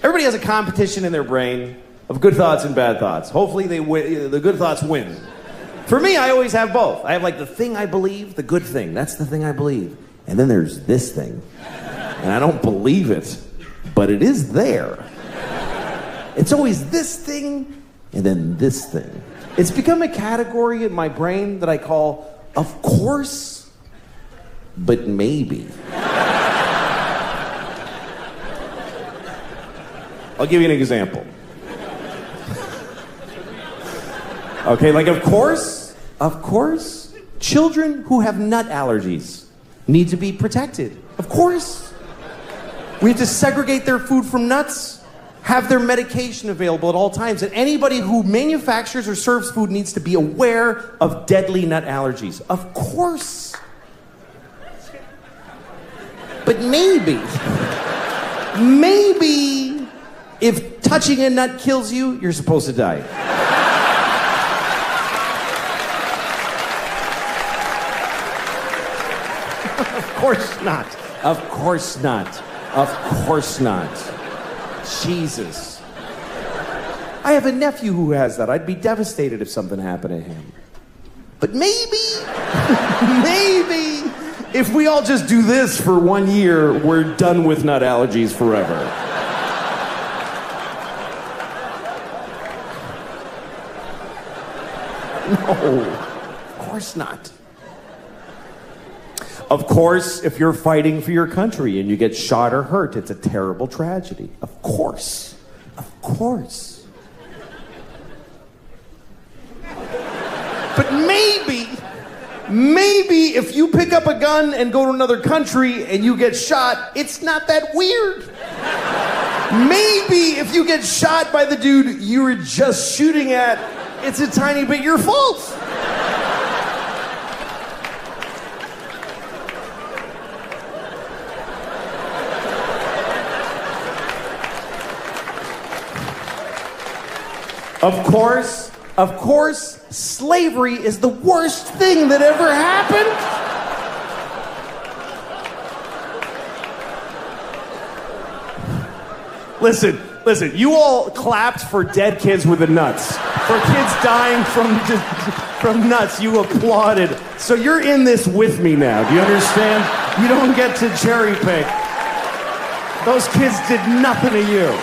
Everybody has a competition in their brain of good thoughts and bad thoughts. Hopefully the good thoughts win. For me, I always have both. I have like the thing I believe, the good thing. That's the thing I believe. And then there's this thing. And I don't believe it, but it is there. It's always this thing and then this thing. It's become a category in my brain that I call, of course, but maybe. I'll give you an example. Okay, like of course, children who have nut allergies need to be protected. Of course. We have to segregate their food from nuts, have their medication available at all times, and anybody who manufactures or serves food needs to be aware of deadly nut allergies. Of course. But maybe if touching a nut kills you, you're supposed to die. Of course not. Of course not. Of course not. Jesus. I have a nephew who has that. I'd be devastated if something happened to him. But maybe, if we all just do this for 1 year, we're done with nut allergies forever. No, of course not. Of course, if you're fighting for your country and you get shot or hurt, it's a terrible tragedy. Of course. Of course. But maybe if you pick up a gun and go to another country and you get shot, it's not that weird. Maybe if you get shot by the dude you were just shooting at, it's a tiny bit your fault. Of course, slavery is the worst thing that ever happened. Listen, you all clapped for dead kids with the nuts. For kids dying from nuts, you applauded. So you're in this with me now, do you understand? You don't get to cherry pick. Those kids did nothing to you.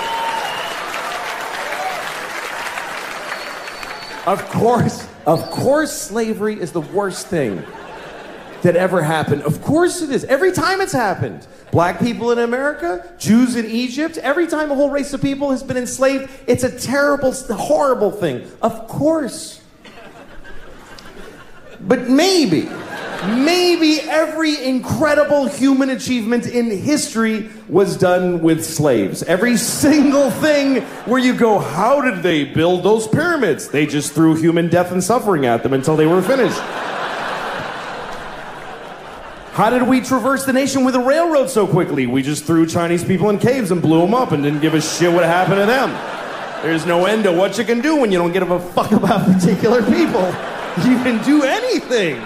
Of course, slavery is the worst thing that ever happened. Of course it is. Every time it's happened. Black people in America, Jews in Egypt, every time a whole race of people has been enslaved, it's a terrible, horrible thing. Of course. But maybe every incredible human achievement in history was done with slaves. Every single thing where you go, how did they build those pyramids? They just threw human death and suffering at them until they were finished. How did we traverse the nation with a railroad so quickly? We just threw Chinese people in caves and blew them up and didn't give a shit what happened to them. There's no end to what you can do when you don't give a fuck about particular people. You can do anything.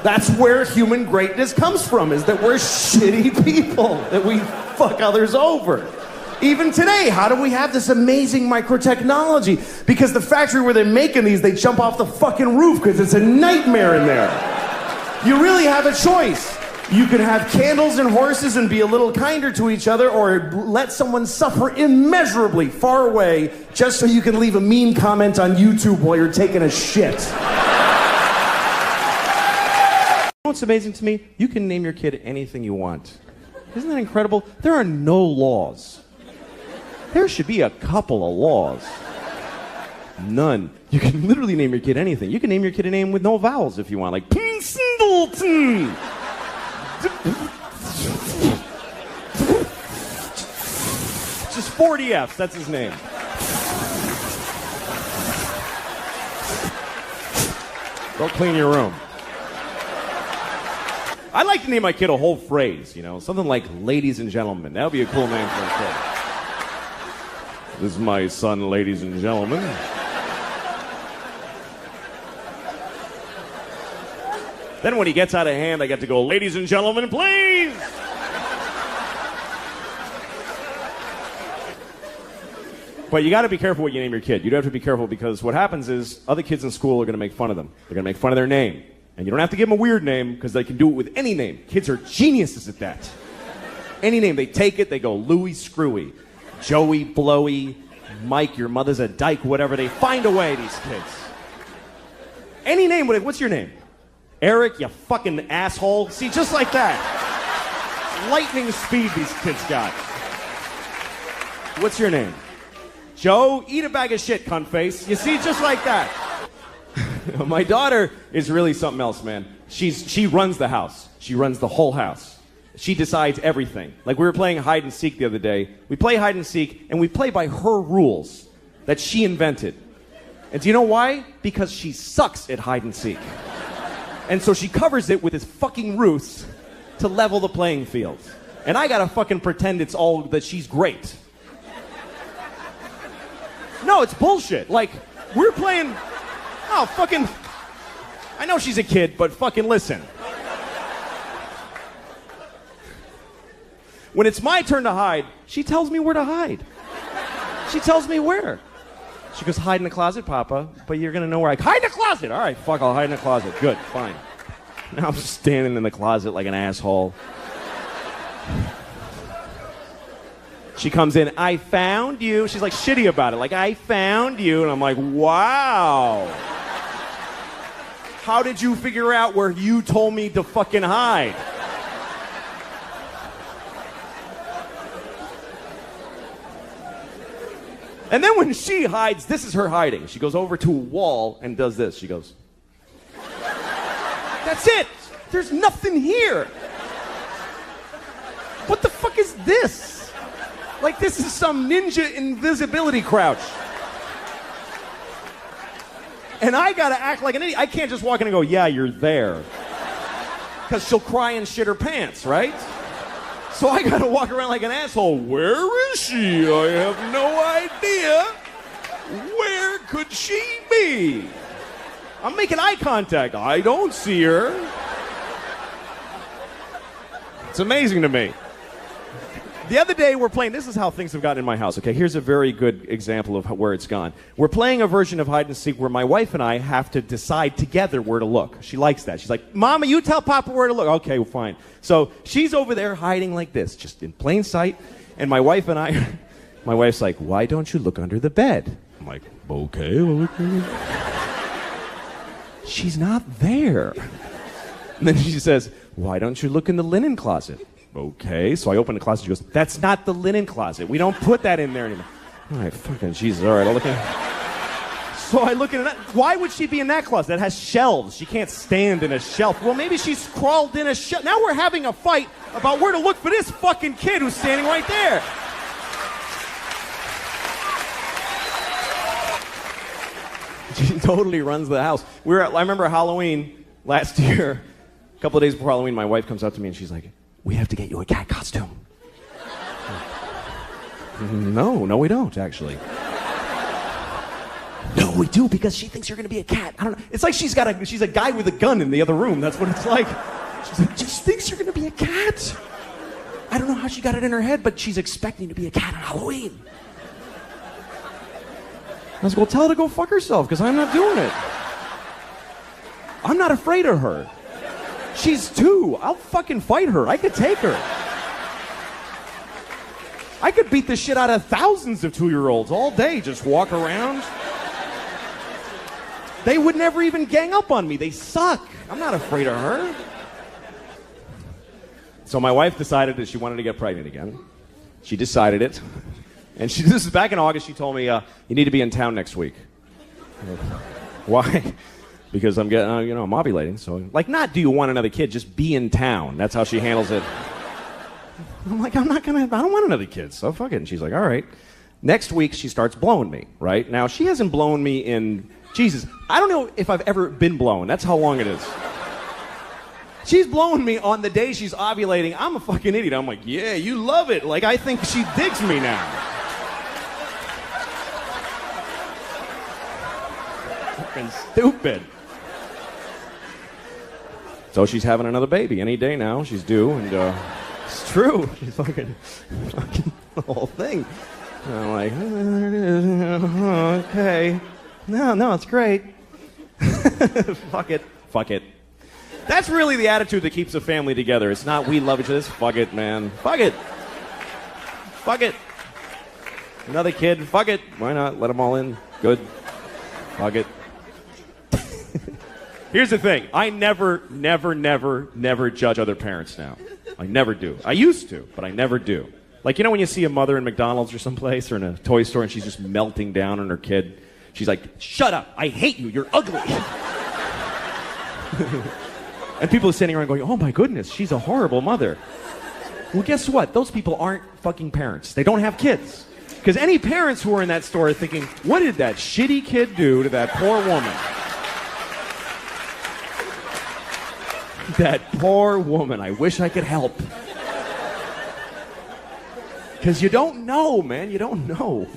That's where human greatness comes from, is that we're shitty people, that we fuck others over. Even today, how do we have this amazing microtechnology? Because the factory where they're making these, they jump off the fucking roof because it's a nightmare in there. You really have a choice. You can have candles and horses and be a little kinder to each other, or let someone suffer immeasurably far away just so you can leave a mean comment on YouTube while you're taking a shit. What's amazing to me? You can name your kid anything you want. Isn't that incredible? There are no laws. There should be a couple of laws. None. You can literally name your kid anything. You can name your kid a name with no vowels if you want, like Singleton. Just 40 F's, that's his name. Go clean your room. I'd like to name my kid a whole phrase, you know, something like ladies and gentlemen. That would be a cool name for a kid. This is my son, ladies and gentlemen. Then when he gets out of hand, I get to go, ladies and gentlemen, please. But you got to be careful what you name your kid. You do have to be careful because what happens is other kids in school are going to make fun of them. They're going to make fun of their name. And you don't have to give them a weird name because they can do it with any name. Kids are geniuses at that. Any name. They take it, they go Louie Screwy, Joey Blowy, Mike, your mother's a dyke, whatever. They find a way, these kids. Any name. What's your name? Eric, you fucking asshole. See, just like that. Lightning speed these kids got. What's your name? Joe, eat a bag of shit, cunt face. You see, just like that. My daughter is really something else, man. She runs the house. She runs the whole house. She decides everything. Like we were playing hide and seek the other day. We play hide and seek, and we play by her rules that she invented. And do you know why? Because she sucks at hide and seek. And so she covers it with this fucking ruse to level the playing field. And I gotta fucking pretend it's all that she's great. No, it's bullshit. Like, we're playing... Oh, fucking... I know she's a kid, but fucking listen. When it's my turn to hide, she tells me where to hide. She tells me where. She goes, hide in the closet, Papa, but you're gonna know where I... Hide in the closet! All right, fuck, I'll hide in the closet. Good, fine. Now I'm just standing in the closet like an asshole. She comes in, I found you. She's like shitty about it, like, I found you. And I'm like, wow. How did you figure out where you told me to fucking hide? And then when she hides, this is her hiding. She goes over to a wall and does this. She goes, that's it. There's nothing here. What the fuck is this? Like this is some ninja invisibility crouch. And I gotta act like an idiot. I can't just walk in and go, yeah, you're there. Because she'll cry and shit her pants, right? So I gotta walk around like an asshole. Where is she? I have no idea. Where could she be? I'm making eye contact. I don't see her. It's amazing to me. The other day we're playing, this is how things have gotten in my house, okay? Here's a very good example of where it's gone. We're playing a version of hide and seek where my wife and I have to decide together where to look. She likes that. She's like, Mama, you tell Papa where to look. Okay, well, fine. So she's over there hiding like this, just in plain sight. And my wife and I, my wife's like, why don't you look under the bed? I'm like, okay, well, look under the bed. She's not there. And then she says, why don't you look in the linen closet? Okay, so I open the closet. She goes, that's not the linen closet. We don't put that in there anymore. All right, fucking Jesus. All right, I'll look at. So I look in that. Why would she be in that closet? That has shelves. She can't stand in a shelf. Well, maybe she's crawled in a shelf. Now we're having a fight about where to look for this fucking kid who's standing right there. She totally runs the house. I remember Halloween last year. A couple of days before Halloween, my wife comes up to me and she's like, we have to get you a cat costume. No, we don't, actually. No, we do, because she thinks you're going to be a cat. I don't know. It's like she's a guy with a gun in the other room. That's what it's like. She's like, she thinks you're going to be a cat. I don't know how she got it in her head, but she's expecting to be a cat on Halloween. I was like, well, tell her to go fuck herself, because I'm not doing it. I'm not afraid of her. She's 2. I'll fucking fight her. I could take her. I could beat the shit out of thousands of 2-year-olds all day, just walk around. They would never even gang up on me. They suck. I'm not afraid of her. So my wife decided that she wanted to get pregnant again. She decided it. And this is back in August. She told me, you need to be in town next week. Why? Because I'm getting, I'm ovulating. So, like, not do you want another kid, just be in town. That's how she handles it. I'm like, I don't want another kid, so fuck it. And she's like, all right. Next week, she starts blowing me, right? Now, she hasn't blown me in, Jesus, I don't know if I've ever been blown. That's how long it is. She's blowing me on the day she's ovulating. I'm a fucking idiot. I'm like, yeah, you love it. Like, I think she digs me now. Fucking stupid. So she's having another baby any day now. She's due, and it's true. She's fucking the whole thing. And I'm like, there it is. Okay. No, it's great. Fuck it. That's really the attitude that keeps a family together. It's not we love each other. It's fuck it, man. Fuck it. Another kid. Fuck it. Why not? Let them all in. Good. Fuck it. Here's the thing. I never judge other parents now. I never do. I used to, but I never do. Like, you know when you see a mother in McDonald's or someplace or in a toy store and she's just melting down on her kid? She's like, shut up. I hate you. You're ugly. And people are sitting around going, oh my goodness, she's a horrible mother. Well, guess what? Those people aren't fucking parents. They don't have kids. Because any parents who are in that store are thinking, what did that shitty kid do to that poor woman? That poor woman. I wish I could help. Because you don't know, man. You don't know.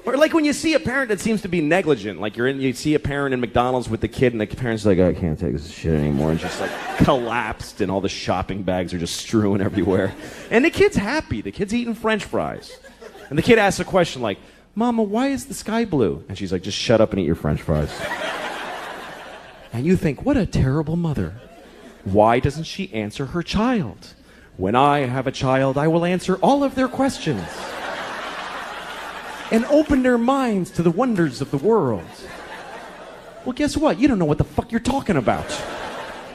Or like when you see a parent that seems to be negligent, like you see a parent in McDonald's with the kid, and the parent's like, I can't take this shit anymore, and just like collapsed, and all the shopping bags are just strewn everywhere. And the kid's happy. The kid's eating French fries. And the kid asks a question like, Mama, why is the sky blue? And she's like, just shut up and eat your French fries. And you think, what a terrible mother. Why doesn't she answer her child? When I have a child, I will answer all of their questions and open their minds to the wonders of the world. Well, guess what? You don't know what the fuck you're talking about.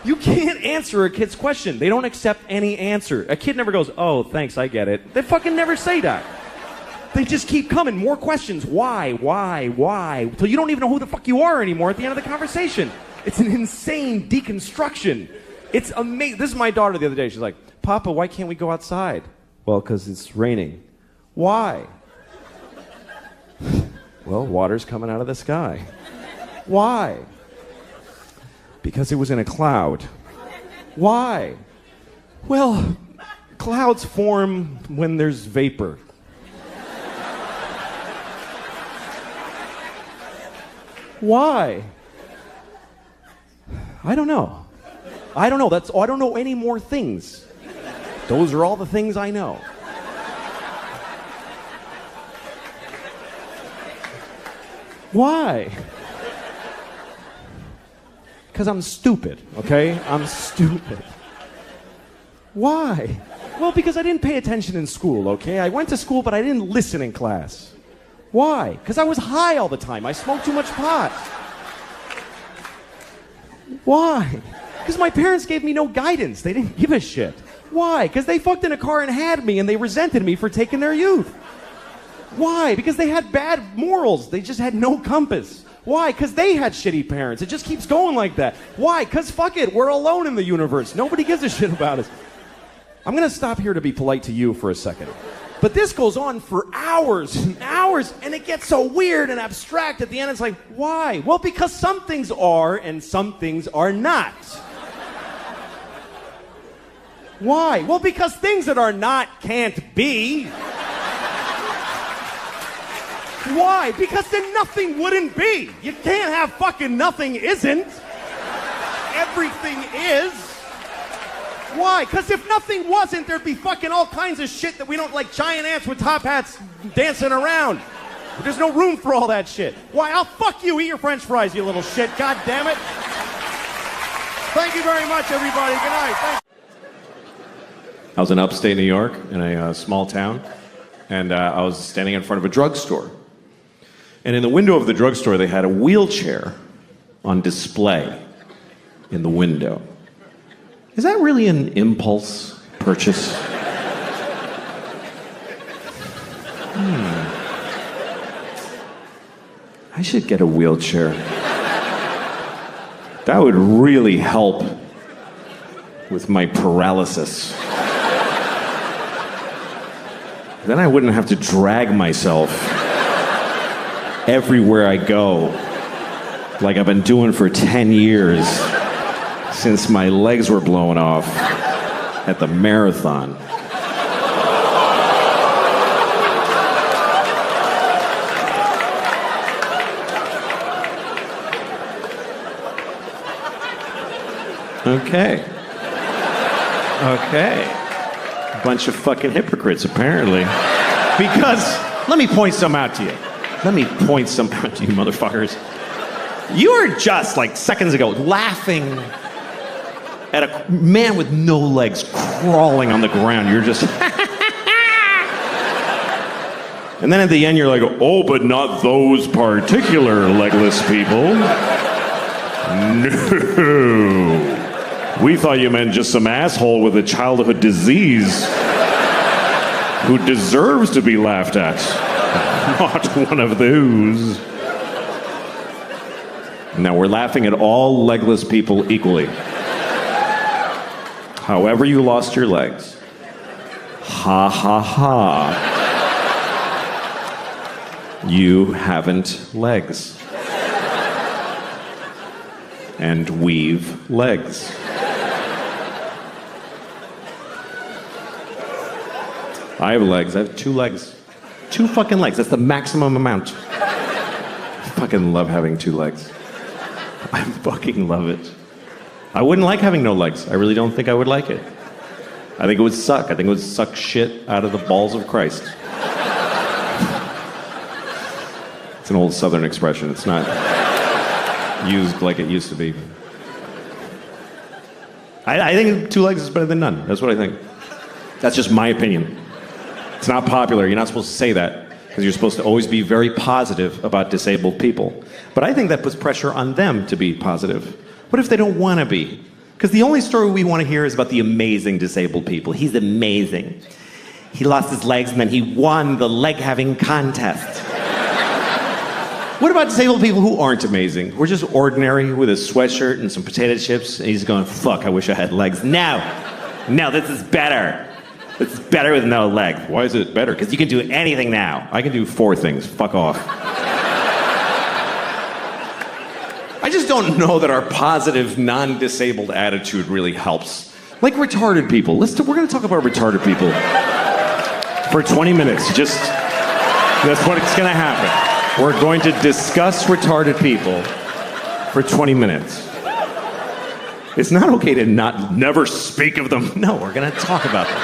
You can't answer a kid's question. They don't accept any answer. A kid never goes, oh, thanks, I get it. They fucking never say that. They just keep coming. More questions. Why? Till you don't even know who the fuck you are anymore at the end of the conversation. It's an insane deconstruction. It's amazing. This is my daughter the other day. She's like, Papa, why can't we go outside? Well, because it's raining. Why? Well, water's coming out of the sky. Why? Because it was in a cloud. Why? Well, clouds form when there's vapor. Why? I don't know. I don't know any more things. Those are all the things I know. Why? Because I'm stupid, okay? I'm stupid. Why? Well, because I didn't pay attention in school, okay? I went to school, but I didn't listen in class. Why? Because I was high all the time. I smoked too much pot. Why? Because my parents gave me no guidance. They didn't give a shit. Why? Because they fucked in a car and had me, and they resented me for taking their youth. Why? Because they had bad morals. They just had no compass. Why? Because they had shitty parents. It just keeps going like that. Why? Because fuck it. We're alone in the universe. Nobody gives a shit about us. I'm going to stop here to be polite to you for a second. But this goes on for hours and hours, and it gets so weird and abstract at the end. It's like, why? Well, because some things are and some things are not. Why? Well, because things that are not can't be. Why? Because then nothing wouldn't be. You can't have fucking nothing isn't. Everything is. Why? Because if nothing wasn't, there'd be fucking all kinds of shit that we don't like, giant ants with top hats dancing around. There's no room for all that shit. Why? I'll fuck you. Eat your French fries, you little shit. God damn it. Thank you very much, everybody. Good night. Thank you. I was in upstate New York in a small town, and I was standing in front of a drugstore. And in the window of the drugstore, they had a wheelchair on display in the window. Is that really an impulse purchase? I should get a wheelchair. That would really help with my paralysis. Then I wouldn't have to drag myself everywhere I go, like I've been doing for 10 years since my legs were blown off at the marathon. Okay. A bunch of fucking hypocrites, apparently. Let me point some out to you. Let me point some out to you, motherfuckers. You were just, like, seconds ago, laughing at a man with no legs crawling on the ground. You're just... And then at the end, you're like, oh, but not those particular legless people. No. We thought you meant just some asshole with a childhood disease who deserves to be laughed at. Not one of those. Now, we're laughing at all legless people equally. However you lost your legs. Ha ha ha. You haven't legs. And we've legs. I have legs. I have 2 legs. 2 fucking legs. That's the maximum amount. I fucking love having 2 legs. I fucking love it. I wouldn't like having no legs. I really don't think I would like it. I think it would suck. I think it would suck shit out of the balls of Christ. It's an old Southern expression. It's not used like it used to be. I think 2 legs is better than none. That's what I think. That's just my opinion. It's not popular. You're not supposed to say that because you're supposed to always be very positive about disabled people. But I think that puts pressure on them to be positive. What if they don't want to be? Because the only story we want to hear is about the amazing disabled people. He's amazing. He lost his legs and then he won the leg-having contest. What about disabled people who aren't amazing? We're just ordinary with a sweatshirt and some potato chips, and he's going, fuck, I wish I had legs. No, this is better. This is better with no legs. Why is it better? Because you can do anything now. I can do 4 things. Fuck off. I just don't know that our positive, non-disabled attitude really helps. Like retarded people. We're going to talk about retarded people for 20 minutes. That's what's going to happen. We're going to discuss retarded people for 20 minutes. It's not okay to never speak of them. No, we're going to talk about them.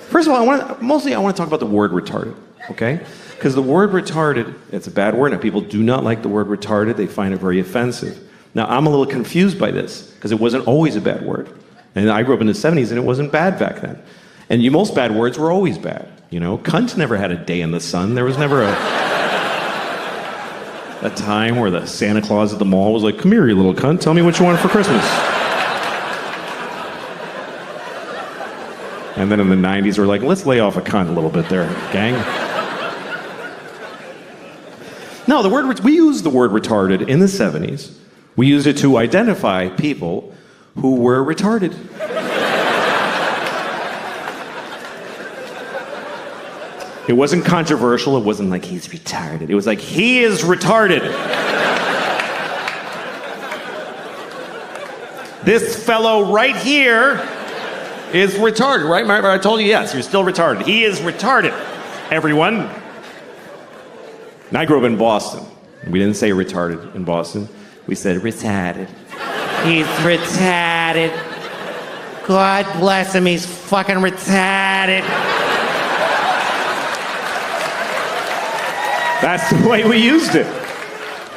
First of all, I want to talk about the word retarded, okay? Because the word retarded, it's a bad word, and people do not like the word retarded. They find it very offensive. Now, I'm a little confused by this, because it wasn't always a bad word. And I grew up in the 70s, and it wasn't bad back then. And most bad words were always bad. You know, cunt never had a day in the sun. There was never a time where the Santa Claus at the mall was like, come here, you little cunt, tell me what you want for Christmas. And then in the 90s, we're like, let's lay off a cunt a little bit there, gang. No, we used the word retarded in the 70s. We used it to identify people who were retarded. It wasn't controversial. It wasn't like he's retarded. It was like he is retarded. This fellow right here is retarded, right? I told you yes. You're still retarded. He is retarded, everyone. And I grew up in Boston. We didn't say retarded in Boston. We said retarded. He's retarded. God bless him. He's fucking retarded. That's the way we used it.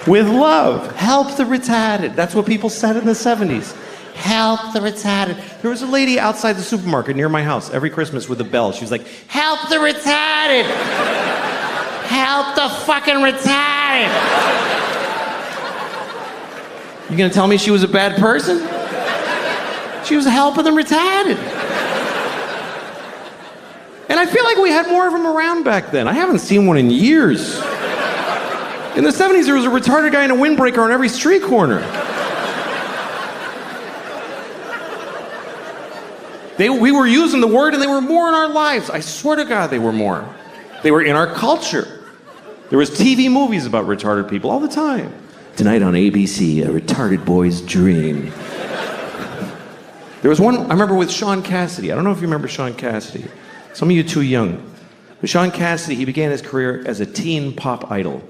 With love. Help the retarded. That's what people said in the 70s. Help the retarded. There was a lady outside the supermarket near my house every Christmas with a bell. She was like, help the retarded. Help the fucking retarded. You gonna tell me she was a bad person? She was helping the retarded. And I feel like we had more of them around back then. I haven't seen one in years. In the 70s, there was a retarded guy in a windbreaker on every street corner. We were using the word and they were more in our lives. I swear to God, they were more. They were in our culture. There was TV movies about retarded people all the time. Tonight on ABC, a retarded boy's dream. There was one, I remember with Sean Cassidy. I don't know if you remember Sean Cassidy. Some of you are too young. But Sean Cassidy, he began his career as a teen pop idol.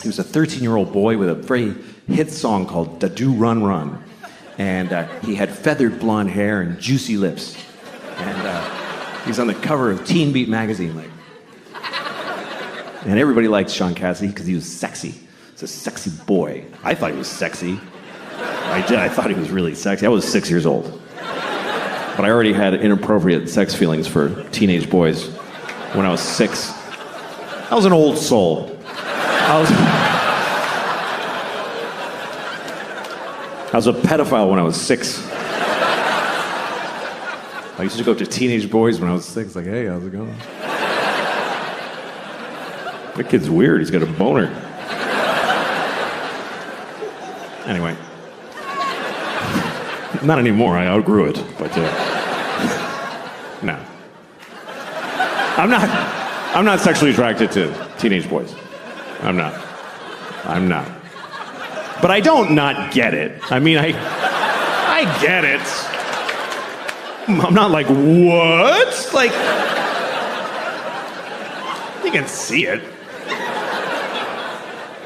He was a 13-year-old boy with a very hit song called Da Do Run Run. And he had feathered blonde hair and juicy lips. And he was on the cover of Teen Beat magazine, like. And everybody liked Sean Cassidy because he was sexy. He's a sexy boy. I thought he was sexy. I did. I thought he was really sexy. I was 6 years old. But I already had inappropriate sex feelings for teenage boys when I was 6. I was an old soul. I was a pedophile when I was 6. I used to go up to teenage boys when I was 6, like, hey, how's it going? That kid's weird, he's got a boner. Anyway. Not anymore, I outgrew it, but no. I'm not sexually attracted to teenage boys. I'm not. But I don't not get it. I mean, I get it. I'm not like, what? Like, you can see it.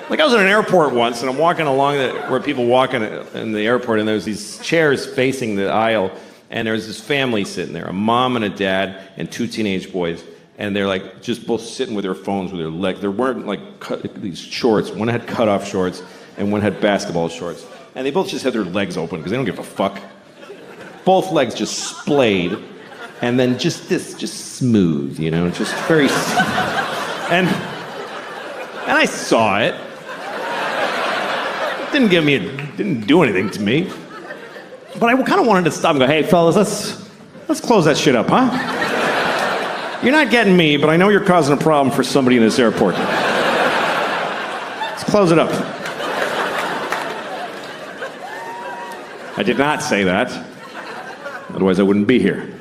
Like, I was in an airport once, and I'm walking along where people walk in the airport, and there's these chairs facing the aisle, and there's this family sitting there, a mom and a dad and 2 teenage boys, and they're like just both sitting with their phones with their legs. They weren't like these shorts. One had cut-off shorts, and one had basketball shorts. And they both just had their legs open because they don't give a fuck. Both legs just splayed, and then just smooth, you know, just very. And I saw it. It didn't do anything to me. But I kind of wanted to stop and go, hey, fellas, let's close that shit up, huh? You're not getting me, but I know you're causing a problem for somebody in this airport. Let's close it up. I did not say that. Otherwise, I wouldn't be here.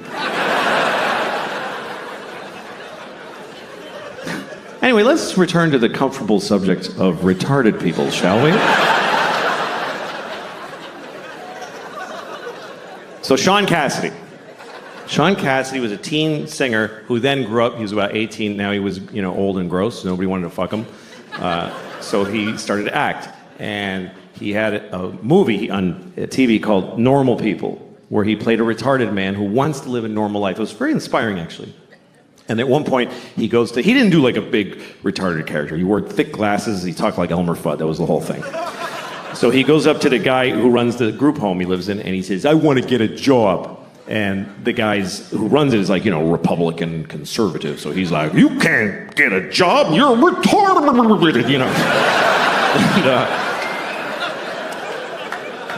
Anyway, let's return to the comfortable subject of retarded people, shall we? So Sean Cassidy. Sean Cassidy was a teen singer who then grew up. He was about 18. Now he was, old and gross. Nobody wanted to fuck him. So he started to act. And he had a movie on TV called Normal People, where he played a retarded man who wants to live a normal life. It was very inspiring, actually. And at one point, he didn't do like a big retarded character. He wore thick glasses. He talked like Elmer Fudd. That was the whole thing. So he goes up to the guy who runs the group home he lives in, and he says, I want to get a job. And the guys who runs it is like, Republican conservative. So he's like, you can't get a job. You're retarded,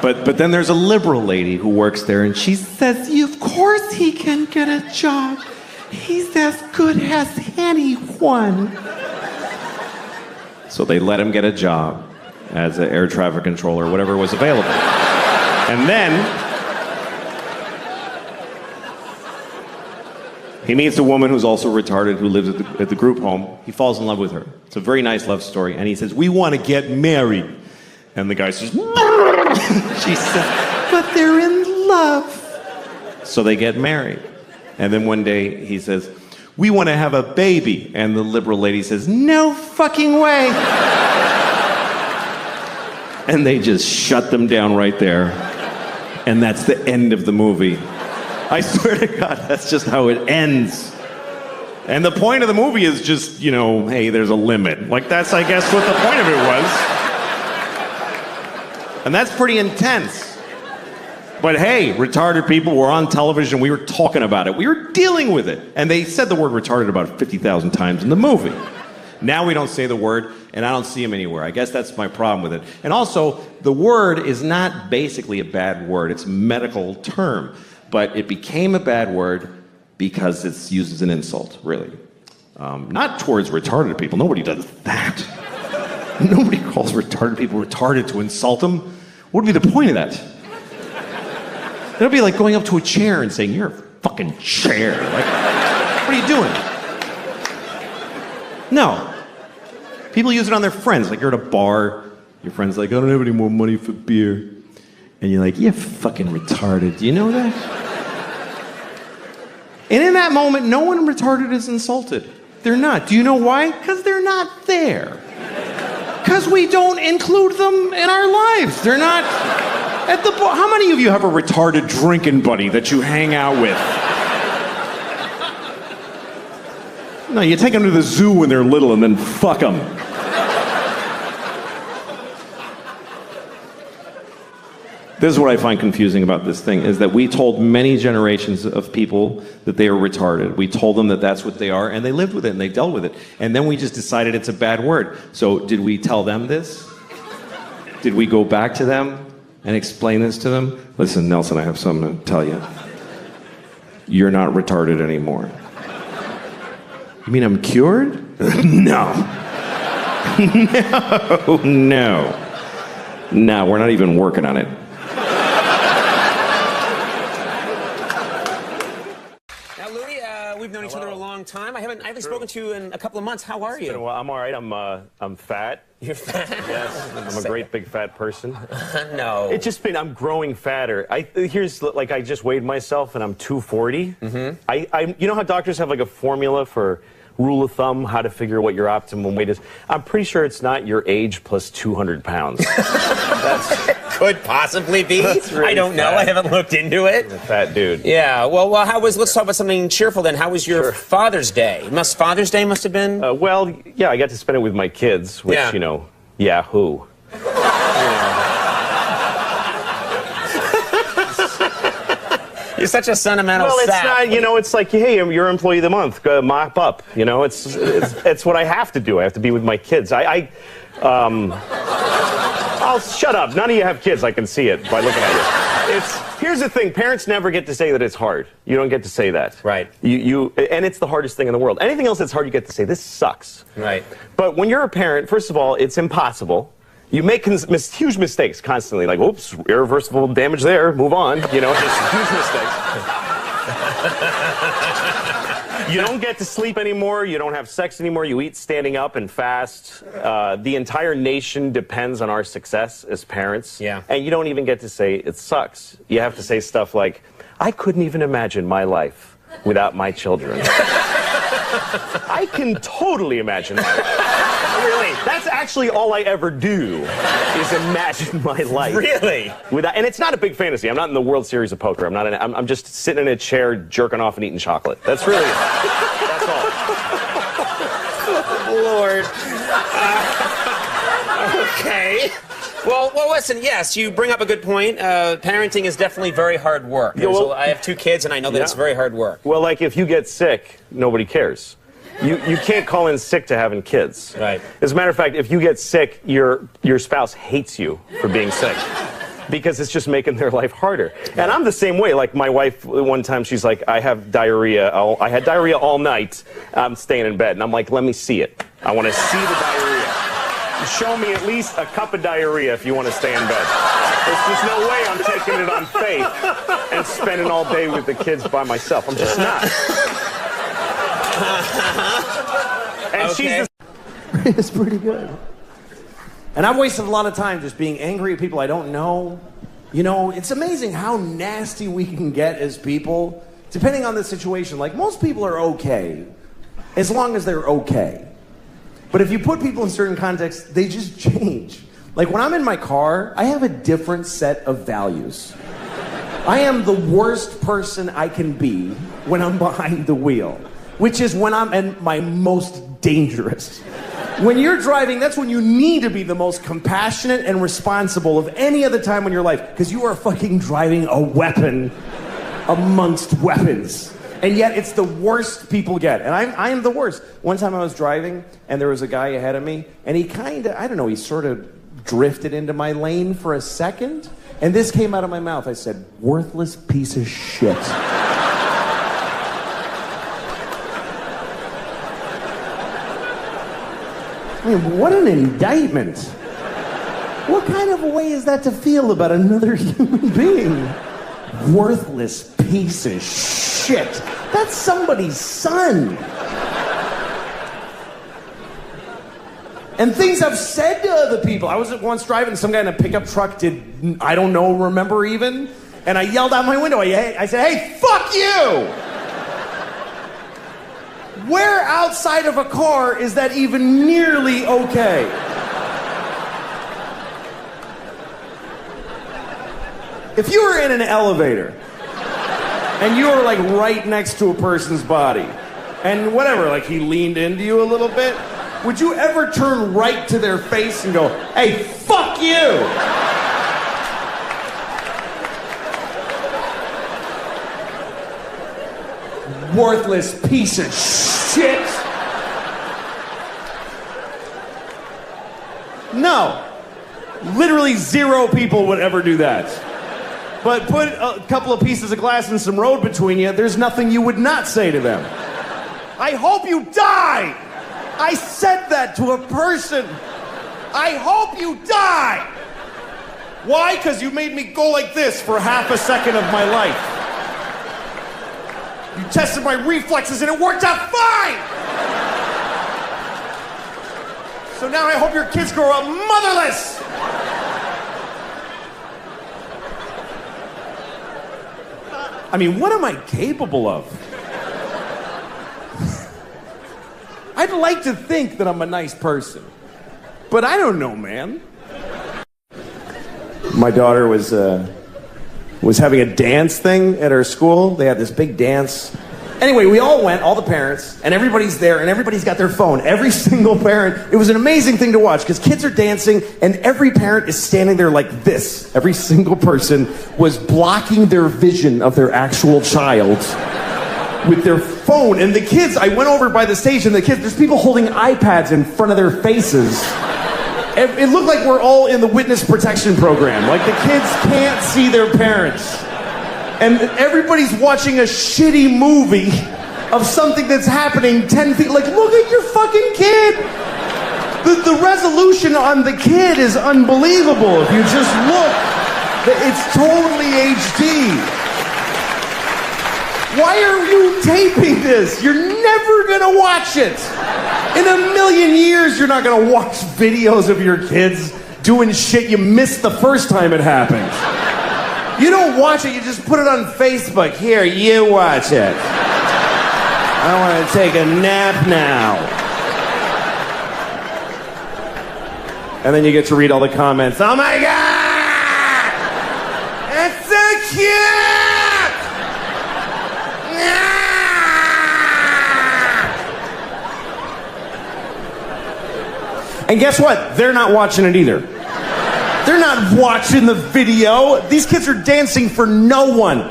But then there's a liberal lady who works there, and she says, of course he can get a job. He's as good as anyone. So they let him get a job as an air traffic controller, whatever was available. And then he meets a woman who's also retarded who lives at the group home. He falls in love with her. It's a very nice love story. And he says, we want to get married. And the guy says, she says, but they're in love. So they get married. And then one day he says, we want to have a baby. And the liberal lady says, no fucking way. And they just shut them down right there. And that's the end of the movie. I swear to God, that's just how it ends. And the point of the movie is just, hey, there's a limit. Like, that's, I guess, what the point of it was. And that's pretty intense. But hey, retarded people were on television. We were talking about it. We were dealing with it. And they said the word retarded about 50,000 times in the movie. Now we don't say the word, and I don't see them anywhere. I guess that's my problem with it. And also, the word is not basically a bad word. It's a medical term. But it became a bad word because it's used as an insult, really. Not towards retarded people. Nobody does that. Nobody calls retarded people retarded to insult them. What would be the point of that? It would be like going up to a chair and saying, you're a fucking chair. Like, what are you doing? No. People use it on their friends. Like, you're at a bar. Your friend's like, I don't have any more money for beer. And you're like, you're fucking retarded. Do you know that? And in that moment, no one retarded is insulted. They're not. Do you know why? Because they're not there. Because we don't include them in our lives. They're not at the bar. How many of you have a retarded drinking buddy that you hang out with? No, you take them to the zoo when they're little and then fuck them. This is what I find confusing about this thing, is that we told many generations of people that they are retarded. We told them that that's what they are, and they lived with it, and they dealt with it. And then we just decided it's a bad word. So did we tell them this? Did we go back to them and explain this to them? Listen, Nelson, I have something to tell you. You're not retarded anymore. You mean I'm cured? No. No, we're not even working on it. We've known each other a long time. I haven't spoken to you in a couple of months. How are you? Well, I'm all right. I'm fat. You're fat? Yes, I'm a great big fat person. No. It's just been, I'm growing fatter. I just weighed myself and I'm 240. Mm-hmm. You know how doctors have like a formula for rule of thumb, how to figure what your optimum weight is? I'm pretty sure it's not your age plus 200 pounds. Could possibly be. Really I don't know. I haven't looked into it. A fat dude. Yeah. Well, let's talk about something cheerful then. How was your Father's Day? Father's Day must have been? Well, yeah, I got to spend it with my kids, which, Yahoo. You're such a sentimental sap. Well, it's not, it's like, hey, you're Employee of the Month, go mop up. It's what I have to do. I have to be with my kids. I'll shut up. None of you have kids. I can see it by looking at you. Here's the thing. Parents never get to say that it's hard. You don't get to say that. Right. And it's the hardest thing in the world. Anything else that's hard, you get to say, this sucks. Right. But when you're a parent, first of all, it's impossible. You make huge mistakes constantly. Like, oops, irreversible damage there. Move on. Just huge mistakes. You don't get to sleep anymore. You don't have sex anymore. You eat standing up and fast. The entire nation depends on our success as parents. Yeah. And you don't even get to say it sucks. You have to say stuff like, I couldn't even imagine my life without my children. I can totally imagine my life. Really? That's actually all I ever do, is imagine my life. Really? And it's not a big fantasy. I'm not in the World Series of Poker. I'm just sitting in a chair, jerking off and eating chocolate. That's really it. That's all. Lord. Okay. Well, listen, yes, you bring up a good point. Parenting is definitely very hard work. I have 2 kids, and I know that it's very hard work. Well, like, if you get sick, nobody cares. You can't call in sick to having kids. Right. As a matter of fact, if you get sick, your spouse hates you for being sick. Because it's just making their life harder. And I'm the same way. Like, my wife, one time, she's like, I have diarrhea. I had diarrhea all night. I'm staying in bed. And I'm like, let me see it. I want to see the diarrhea. Show me at least a cup of diarrhea if you want to stay in bed. There's just no way I'm taking it on faith and spending all day with the kids by myself. I'm just not. And okay. It's pretty good. And I've wasted a lot of time just being angry at people I don't know. It's amazing how nasty we can get as people, depending on the situation. Like, most people are okay, as long as they're okay. But if you put people in certain contexts, they just change. Like, when I'm in my car, I have a different set of values. I am the worst person I can be when I'm behind the wheel, which is when I'm at my most dangerous. When you're driving, that's when you need to be the most compassionate and responsible of any other time in your life, because you are fucking driving a weapon amongst weapons. And yet it's the worst people get. And I am the worst. One time I was driving, and there was a guy ahead of me, and he he sort of drifted into my lane for a second, and this came out of my mouth. I said, worthless piece of shit. I mean, what an indictment. What kind of a way is that to feel about another human being? Worthless piece of shit. That's somebody's son. And things I've said to other people. I was once driving, some guy in a pickup truck remember even, and I yelled out my window. I said, hey, fuck you! Where outside of a car is that even nearly okay? If you were in an elevator and you were like right next to a person's body and whatever, like he leaned into you a little bit, would you ever turn right to their face and go, hey, fuck you? Worthless piece of shit. No. Literally 0 people would ever do that. But put a couple of pieces of glass and some road between you, there's nothing you would not say to them. I hope you die! I said that to a person. I hope you die! Why? Because you made me go like this for half a second of my life. You tested my reflexes and it worked out fine! So now I hope your kids grow up motherless! I mean, what am I capable of? I'd like to think that I'm a nice person, but I don't know, man. My daughter was having a dance thing at her school. They had this big dance. Anyway, we all went, all the parents, and everybody's there, and everybody's got their phone. Every single parent. It was an amazing thing to watch, because kids are dancing, and every parent is standing there like this. Every single person was blocking their vision of their actual child with their phone. And the kids, I went over by the stage, and the kids, there's people holding iPads in front of their faces. It looked like we're all in the witness protection program. Like the kids can't see their parents. And everybody's watching a shitty movie of something that's happening 10 feet. Like, look at your fucking kid. The resolution on the kid is unbelievable. If you just look, it's totally HD. Why are you taping this? You're never gonna watch it. In a million years, you're not gonna watch videos of your kids doing shit you missed the first time it happened. You don't watch it, you just put it on Facebook. Here, you watch it. I want to take a nap now. And then you get to read all the comments. Oh my God! It's so cute! And guess what? They're not watching it either. They're not watching the video. These kids are dancing for no one.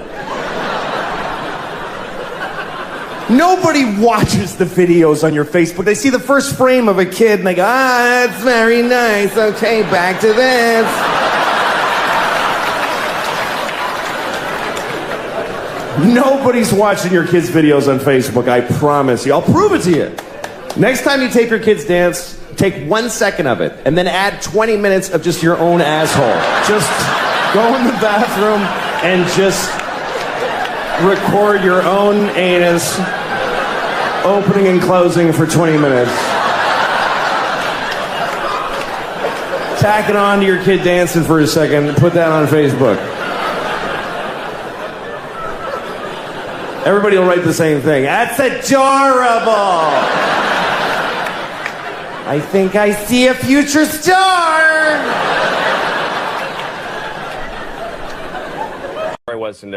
Nobody watches the videos on your Facebook. They see the first frame of a kid and they go, ah, that's very nice. Okay, back to this. Nobody's watching your kids' videos on Facebook, I promise you. I'll prove it to you. Next time you tape your kids dance, take 1 second of it, and then add 20 minutes of just your own asshole. Just go in the bathroom and just record your own anus opening and closing for 20 minutes. Tack it on to your kid dancing for a second and put that on Facebook. Everybody will write the same thing. That's adorable! I think I see a future star! I was, and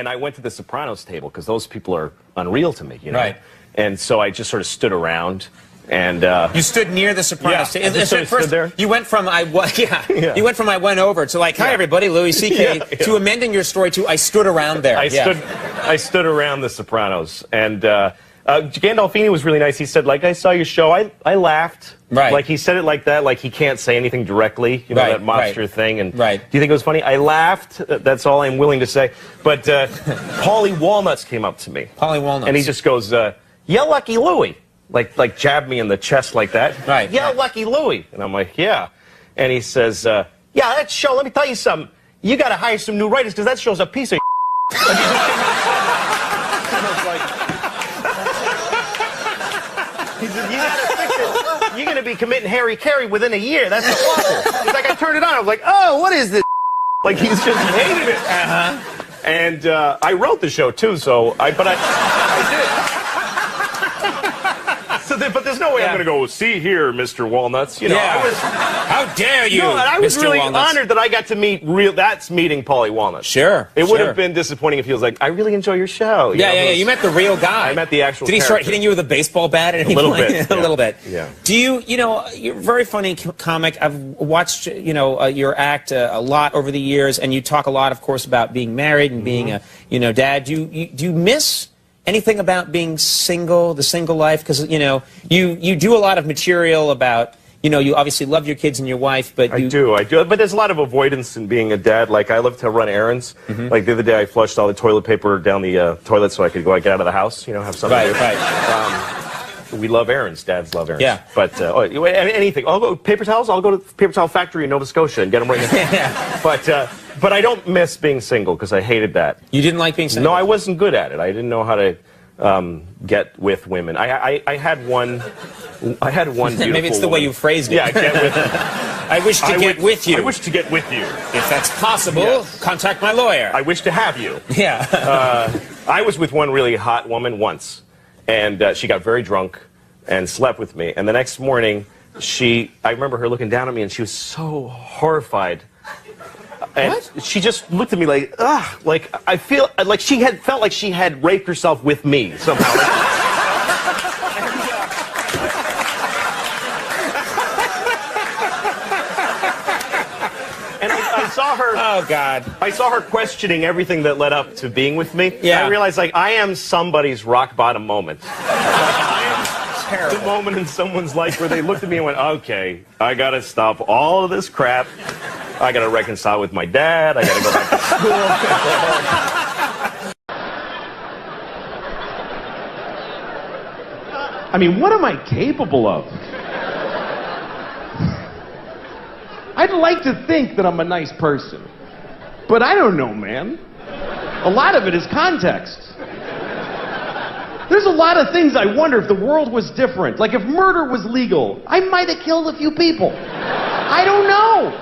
I went to the Sopranos table, because those people are unreal to me, you know? Right. And so I just sort of stood around, and... You stood near the Sopranos table? Yeah, I stood there. You went from you went from I went over to like, hi everybody, Louis C.K., to amending your story to I stood around there. I stood around the Sopranos, and Gandolfini was really nice. He said, like, I saw your show, I laughed. Right. Like, he said it like that, like he can't say anything directly, you know, that monster thing. And right. Do you think it was funny? I laughed. That's all I'm willing to say. But Paulie Walnuts came up to me. Paulie Walnuts. And he just goes, yeah, Lucky Louie. Like jabbed me in the chest like that. Right. Yeah, Lucky Louie. And I'm like, yeah. And he says, yeah, that show, let me tell you something. You got to hire some new writers, because that show's a piece of He said, you gotta fix it. You're gonna be committing Harry Carey within a year. That's awful. He's like, I turned it on. I was like, oh, what is this? Like, he's just hated it. And I wrote the show too, so I did. So the thing, but there's no way I'm going to go, see here, Mr. Walnuts. You know, How dare you, No, and I was Mr. really Walnuts. honored that I got to meet that's meeting Paulie Walnuts. Sure. It would have been disappointing if he was like, I really enjoy your show. Yeah. You met the real guy. I met the actual Did he start hitting you with a baseball bat at any little point? bit, A little bit. Yeah. Do you're a very funny comic. I've watched, your act a lot over the years, and you talk a lot, of course, about being married and being a, dad. Do you miss anything about being single, the single life? Because, you do a lot of material about, you obviously love your kids and your wife, but I do. But there's a lot of avoidance in being a dad. Like, I love to run errands. Like, the other day, I flushed all the toilet paper down the toilet so I could get out of the house, have something to do. Right. We love errands. Dads love errands. Yeah. But anything. I'll go paper towels. I'll go to the paper towel factory in Nova Scotia and get them right now. But I don't miss being single because I hated that. You didn't like being single? No, I wasn't good at it. I didn't know how to get with women. I had one beautiful Maybe it's the way you phrased it. Yeah, get with. I wish to get with you. I wish to get with you. If that's possible, contact my lawyer. I wish to have you. Yeah. I was with one really hot woman once, and she got very drunk and slept with me. And the next morning, I remember her looking down at me, and she was so horrified. And she just looked at me like, ugh, like I feel like she had felt like she had raped herself with me somehow. And I saw her. Oh God! I saw her questioning everything that led up to being with me. Yeah. And I realized, like, I am somebody's rock bottom moment. Terrible. The moment in someone's life where they looked at me and went, okay, I gotta stop all of this crap. I gotta reconcile with my dad. I gotta go back to school. I mean, what am I capable of? I'd like to think that I'm a nice person, but I don't know, man. A lot of it is context. There's a lot of things I wonder if the world was different. Like if murder was legal, I might have killed a few people. I don't know.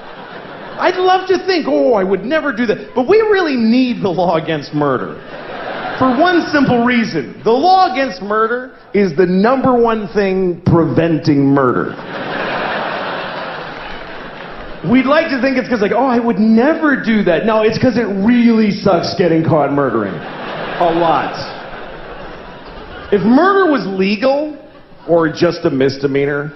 I'd love to think, I would never do that. But we really need the law against murder. For one simple reason. The law against murder is the #1 thing preventing murder. We'd like to think it's because I would never do that. No, it's because it really sucks getting caught murdering. A lot. If murder was legal, or just a misdemeanor,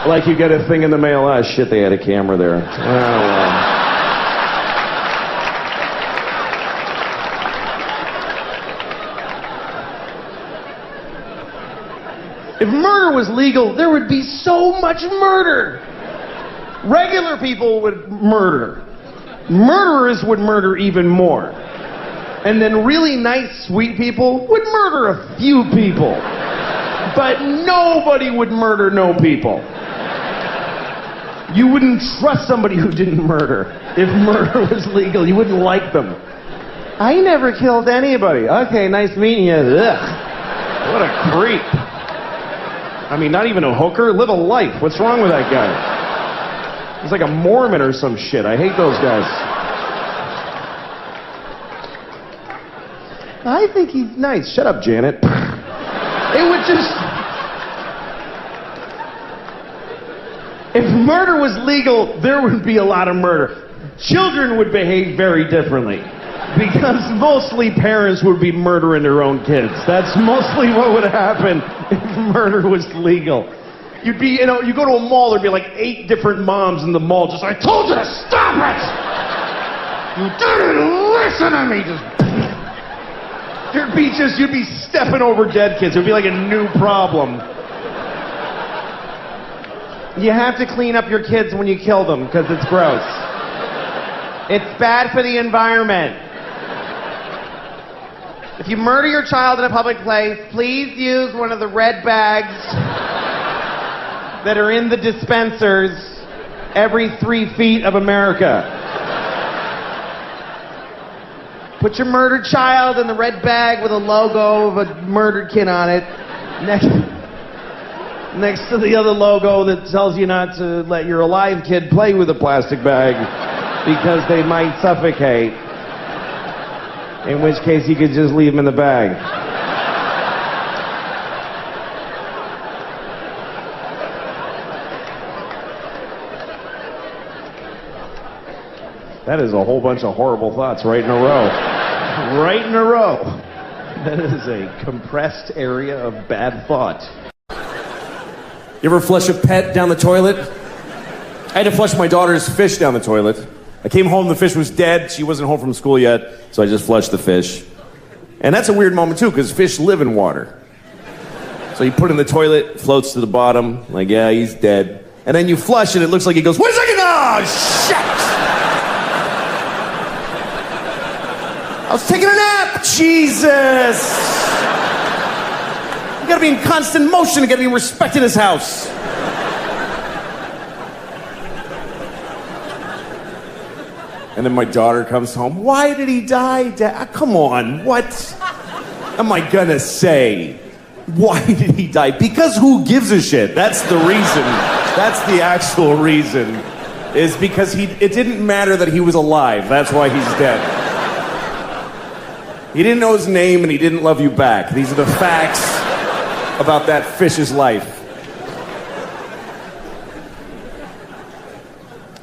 like you get a thing in the mail, shit, they had a camera there. Oh, well. If murder was legal, there would be so much murder. Regular people would murder. Murderers would murder even more. And then really nice, sweet people would murder a few people. But nobody would murder no people. You wouldn't trust somebody who didn't murder. If murder was legal, you wouldn't like them. I never killed anybody. Okay, nice meeting you. Ugh. What a creep. I mean, not even a hooker. Live a life. What's wrong with that guy? He's like a Mormon or some shit. I hate those guys. I think he's nice. Shut up, Janet. It would just... If murder was legal, there would be a lot of murder. Children would behave very differently. Because mostly parents would be murdering their own kids. That's mostly what would happen if murder was legal. You'd be, you go to a mall, there'd be like 8 different moms in the mall just, I told you to stop it! You didn't listen to me! You'd be stepping over dead kids. It'd be like a new problem. You have to clean up your kids when you kill them, because it's gross. It's bad for the environment. If you murder your child in a public place, please use one of the red bags that are in the dispensers every 3 feet of America. Put your murdered child in the red bag with a logo of a murdered kid on it. Next to the other logo that tells you not to let your alive kid play with a plastic bag because they might suffocate. In which case you could just leave them in the bag. That is a whole bunch of horrible thoughts right in a row. Right in a row. That is a compressed area of bad thought. You ever flush a pet down the toilet? I had to flush my daughter's fish down the toilet. I came home, the fish was dead. She wasn't home from school yet, so I just flushed the fish. And that's a weird moment, too, because fish live in water. So you put it in the toilet, floats to the bottom, like, yeah, he's dead. And then you flush it, it looks like he goes, wait a second, oh, shit! I was taking a nap, Jesus! You gotta be in constant motion, you gotta be respected in this house. And then my daughter comes home, why did he die, Dad? Come on, what am I gonna say? Why did he die? Because who gives a shit? That's the reason. That's the actual reason. Is because it didn't matter that he was alive. That's why he's dead. He didn't know his name and he didn't love you back. These are the facts about that fish's life.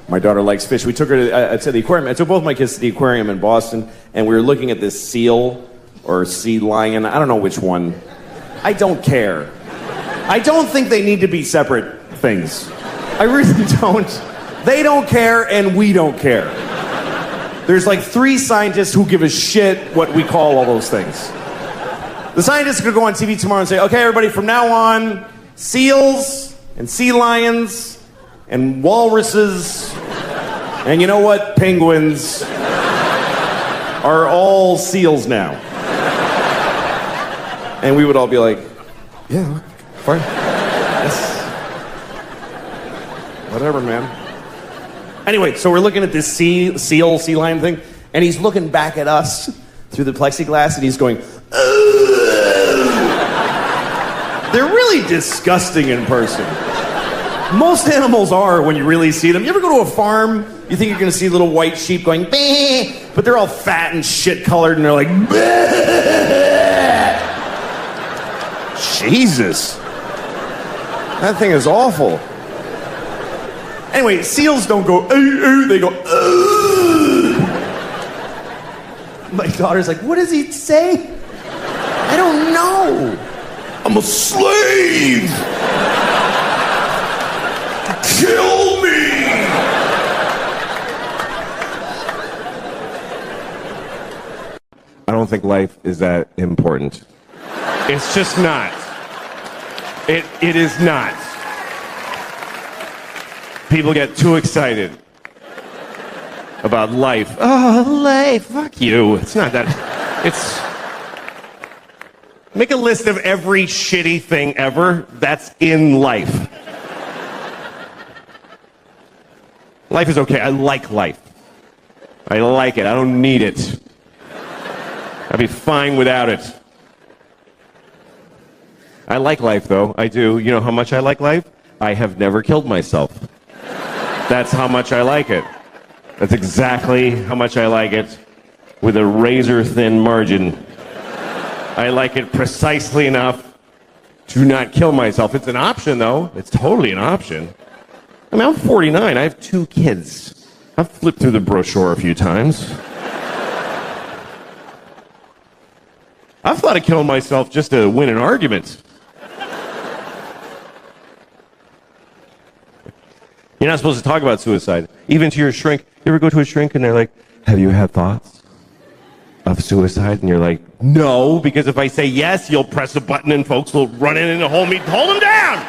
My daughter likes fish. We took her to the aquarium. I took both my kids to the aquarium in Boston, and we were looking at this seal or sea lion. I don't know which one. I don't care. I don't think they need to be separate things. I really don't. They don't care, and we don't care. There's like 3 scientists who give a shit what we call all those things. The scientists could go on TV tomorrow and say, okay, everybody, from now on, seals and sea lions and walruses and you know what? Penguins are all seals now. And we would all be like, yeah, fine. Yes. Whatever, man. Anyway, so we're looking at this sea lion thing, and he's looking back at us through the plexiglass, and he's going, ugh. They're really disgusting in person. Most animals are when you really see them. You ever go to a farm, you think you're going to see little white sheep going, bah, but they're all fat and shit-colored, and they're like, bah. Jesus. That thing is awful. Anyway, seals don't go, they go, My daughter's like, what does he say? I don't know. I'm a slave. Kill me. I don't think life is that important. It's just not. It is not. People get too excited about life. Oh, life, fuck you. It's not that. It's... Make a list of every shitty thing ever that's in life. Life is okay. I like life. I like it. I don't need it. I'd be fine without it. I like life, though. I do. You know how much I like life? I have never killed myself. That's how much I like it. That's exactly how much I like it, with a razor-thin margin. I like it precisely enough to not kill myself. It's an option, though. It's totally an option. I mean, I'm 49. I have 2 kids. I've flipped through the brochure a few times. I've thought of killing myself just to win an argument. You're not supposed to talk about suicide. Even to your shrink. You ever go to a shrink and they're like, have you had thoughts of suicide? And you're like, no, because if I say yes, you'll press a button and folks will run in and hold them down.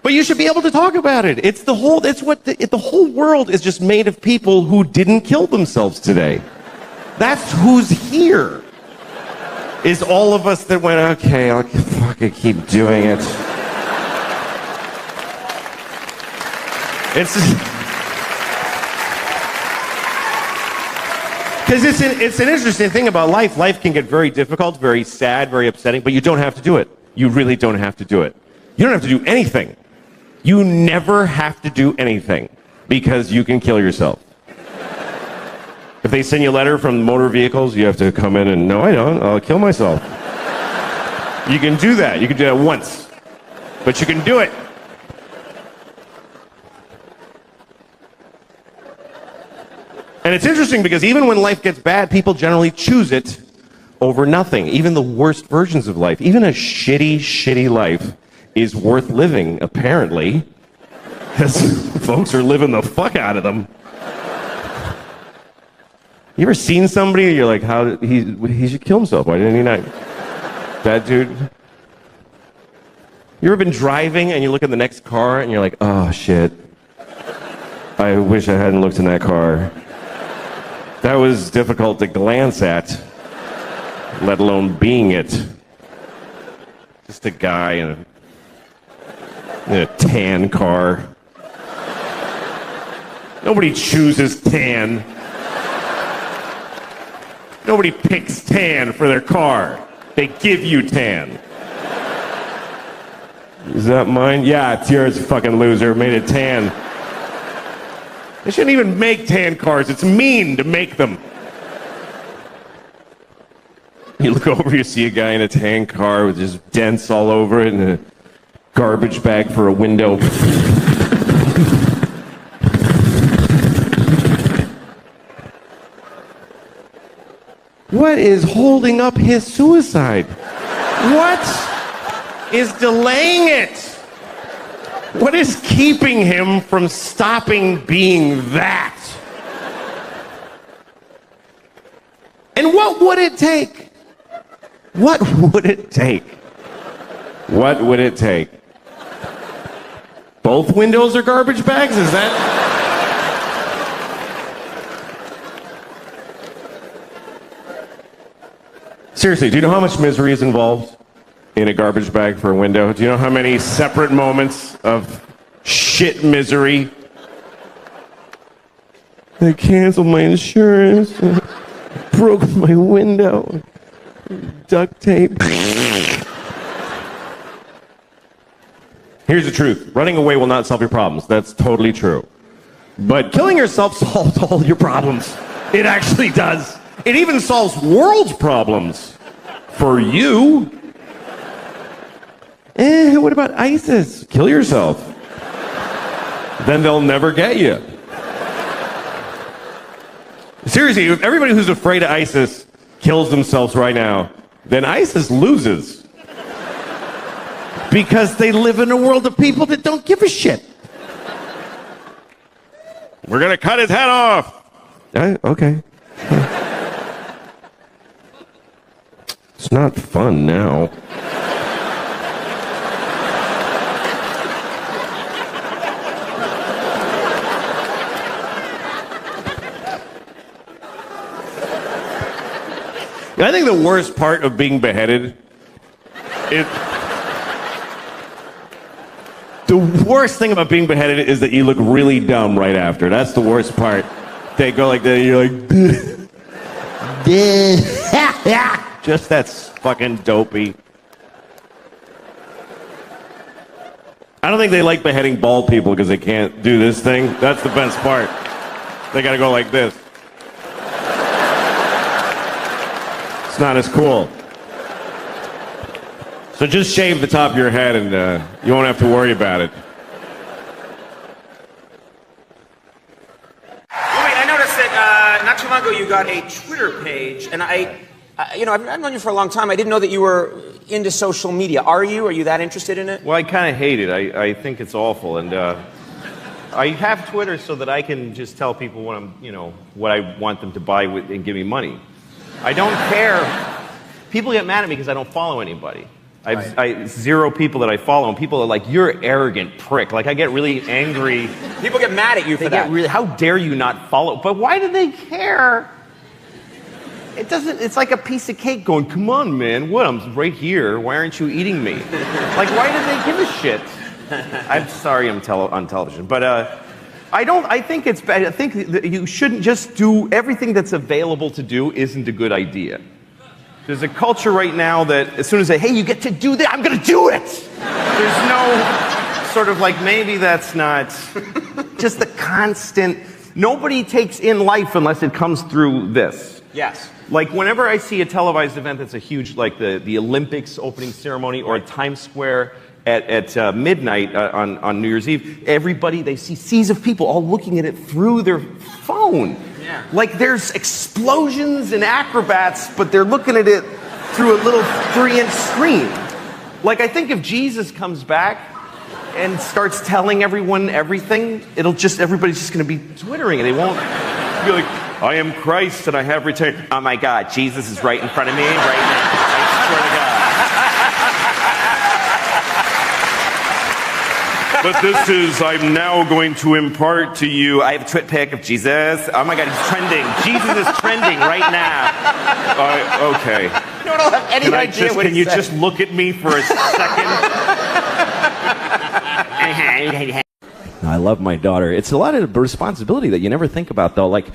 But you should be able to talk about it. It's the whole, the whole world is just made of people who didn't kill themselves today. That's who's here. Is all of us that went, okay, I'll fucking keep doing it. It's because it's an interesting thing about life. Life can get very difficult, very sad, very upsetting, but you don't have to do it. You really don't have to do it. You don't have to do anything. You never have to do anything because you can kill yourself. If they send you a letter from motor vehicles, you have to come in and, no, I don't. I'll kill myself. You can do that. You can do that once. But you can do it. And it's interesting because even when life gets bad, people generally choose it over nothing. Even the worst versions of life. Even a shitty, shitty life is worth living, apparently. Because folks are living the fuck out of them. You ever seen somebody and you're like, how did he should kill himself? Why didn't he not? That dude. You ever been driving and you look at the next car and you're like, oh shit. I wish I hadn't looked in that car. That was difficult to glance at, let alone being it. Just a guy in a tan car. Nobody chooses tan. Nobody picks tan for their car. They give you tan. Is that mine? Yeah, it's yours, fucking loser. Made it tan. They shouldn't even make tan cars. It's mean to make them. You look over, you see a guy in a tan car with just dents all over it and a garbage bag for a window. What is holding up his suicide? What is delaying it? What is keeping him from stopping being that? And what would it take? What would it take? What would it take? Both windows are garbage bags? Is that? Seriously, do you know how much misery is involved in a garbage bag for a window? Do you know how many separate moments of shit misery? I canceled my insurance, broke my window, duct tape. Here's the truth. Running away will not solve your problems. That's totally true. But killing yourself solves all your problems. It actually does. It even solves world's problems. For you. What about ISIS? Kill yourself. Then they'll never get you. Seriously, if everybody who's afraid of ISIS kills themselves right now, then ISIS loses. Because they live in a world of people that don't give a shit. We're gonna cut his head off. Okay. It's not fun now. I think the worst part of being beheaded is... The worst thing about being beheaded is that you look really dumb right after. That's the worst part. They go like that, and you're like... Just that's fucking dopey. I don't think they like beheading bald people because they can't do this thing. That's the best part. They gotta go like this. It's not as cool. So just shave the top of your head and you won't have to worry about it. I noticed that not too long ago you got a Twitter page, and I've known you for a long time. I didn't know that you were into social media. Are you? Are you that interested in it? Well, I kind of hate it. I think it's awful, and I have Twitter so that I can just tell people what I want them to buy and give me money. I don't care. People get mad at me because I don't follow anybody. I 0 people that I follow, and people are like, "You're an arrogant prick." Like, I get really angry. People get mad at you for that. How dare you not follow? But why do they care? It doesn't. It's like a piece of cake going, "Come on, man. What? I'm right here. Why aren't you eating me?" Like, why do they give a shit? I'm sorry I'm on television, but I don't. I think it's bad. I think that you shouldn't just do everything that's available to do. Isn't a good idea. There's a culture right now that as soon as they, hey, you get to do that, I'm going to do it. There's no sort of like, maybe that's not just the constant. Nobody takes in life unless it comes through this. Yes. Like, whenever I see a televised event that's a huge, like the Olympics opening ceremony or at Times Square at midnight on New Year's Eve, everybody, they see seas of people all looking at it through their phone. Yeah. Like there's explosions and acrobats, but they're looking at it through a little 3-inch screen. Like I think if Jesus comes back and starts telling everyone everything, everybody's just going to be twittering and they won't be like, I am Christ and I have returned. Oh my God, Jesus is right in front of me right now. I swear to God. But this is, I'm now going to impart to you, I have a twit pic of Jesus. Oh my God, he's trending. Jesus is trending right now. Okay. You don't have any idea what Can you just look at me for a second? I love my daughter. It's a lot of responsibility that you never think about, though. Like,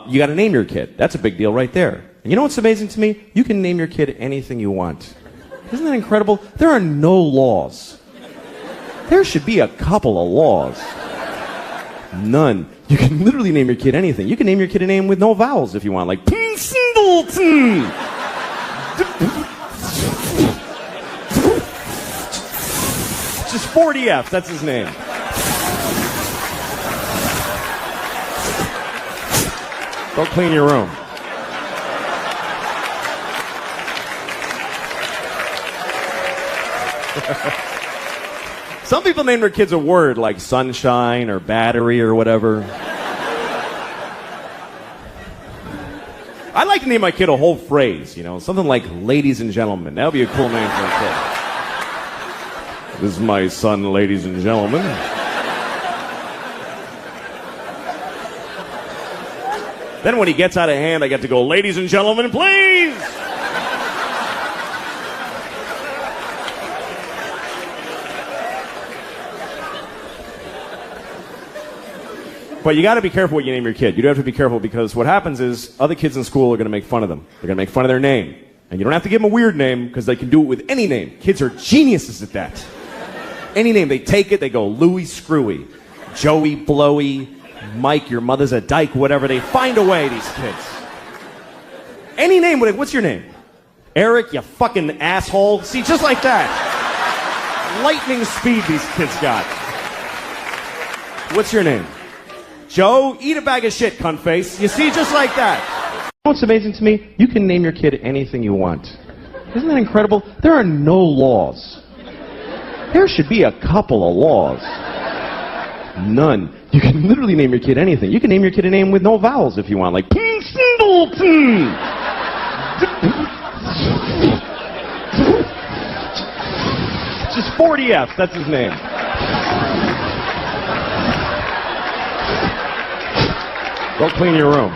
you got to name your kid. That's a big deal right there. And you know what's amazing to me? You can name your kid anything you want. Isn't that incredible? There are no laws. There should be a couple of laws. None. You can literally name your kid anything. You can name your kid a name with no vowels if you want, like Singleton. Just 40F, that's his name. Go clean your room. Some people name their kids a word like sunshine or battery or whatever. I'd like to name my kid a whole phrase, something like ladies and gentlemen. That would be a cool name for a kid. This is my son, ladies and gentlemen. Then when he gets out of hand, I get to go, ladies and gentlemen, please! But you got to be careful what you name your kid. You do have to be careful because what happens is other kids in school are going to make fun of them. They're going to make fun of their name. And you don't have to give them a weird name because they can do it with any name. Kids are geniuses at that. Any name. They take it, they go Louie Screwy, Joey Blowy, Mike, your mother's a dyke, whatever. They find a way, these kids. Any name. What's your name? Eric, you fucking asshole. See, just like that. Lightning speed these kids got. What's your name? Joe, eat a bag of shit, cunt face. You see, just like that. You know what's amazing to me? You can name your kid anything you want. Isn't that incredible? There are no laws. There should be a couple of laws. None. You can literally name your kid anything. You can name your kid a name with no vowels if you want, like Singleton. Just 40F, that's his name. Go clean your room.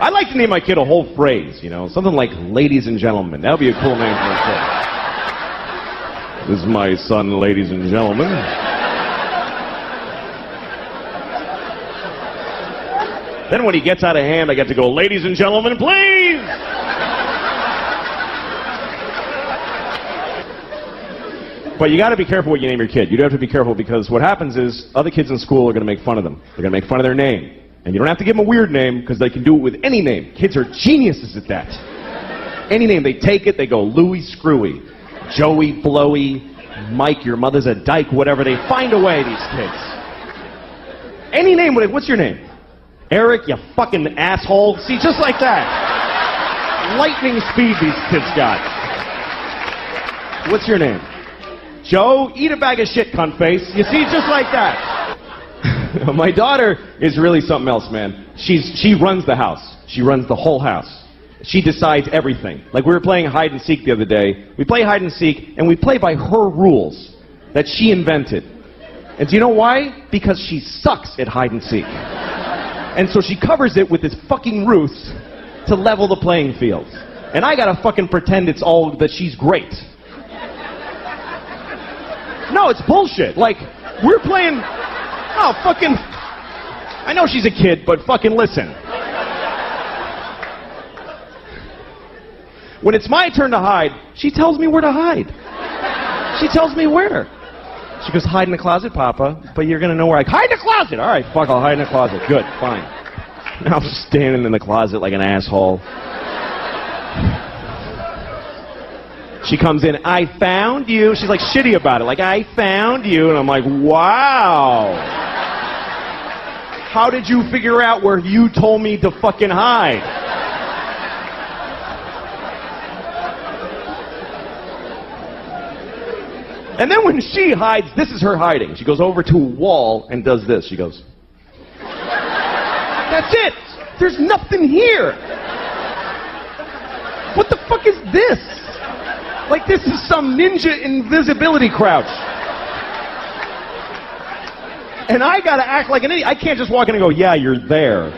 I'd like to name my kid a whole phrase, something like ladies and gentlemen. That would be a cool name for a kid. This is my son, ladies and gentlemen. Then when he gets out of hand, I get to go, ladies and gentlemen, please! But you got to be careful what you name your kid. You do have to be careful because what happens is other kids in school are going to make fun of them. They're going to make fun of their name. And you don't have to give them a weird name because they can do it with any name. Kids are geniuses at that. Any name. They take it, they go Louie Screwy, Joey Blowy, Mike, your mother's a dyke, whatever. They find a way, these kids. Any name. What's your name? Eric, you fucking asshole. See, just like that. Lightning speed these kids got. What's your name? Joe, eat a bag of shit, cunt face. You see, just like that. My daughter is really something else, man. She runs the house. She runs the whole house. She decides everything. Like we were playing hide and seek the other day. We play hide and seek, and we play by her rules that she invented. And do you know why? Because she sucks at hide and seek. And so she covers it with this fucking ruse to level the playing field. And I gotta fucking pretend it's all that she's great. No, it's bullshit. Like, we're playing... Oh, fucking... I know she's a kid, but fucking listen. When it's my turn to hide, she tells me where to hide. She tells me where. She goes, hide in the closet, Papa, but you're gonna know where I... Hide in the closet! All right, fuck, I'll hide in the closet. Good, fine. Now I'm standing in the closet like an asshole. She comes in, I found you. She's like shitty about it. Like, I found you. And I'm like, wow. How did you figure out where you told me to fucking hide? And then when she hides, this is her hiding. She goes over to a wall and does this. She goes, that's it. There's nothing here. What the fuck is this? Like this is some ninja invisibility crouch. And I gotta act like an idiot. I can't just walk in and go, yeah, you're there.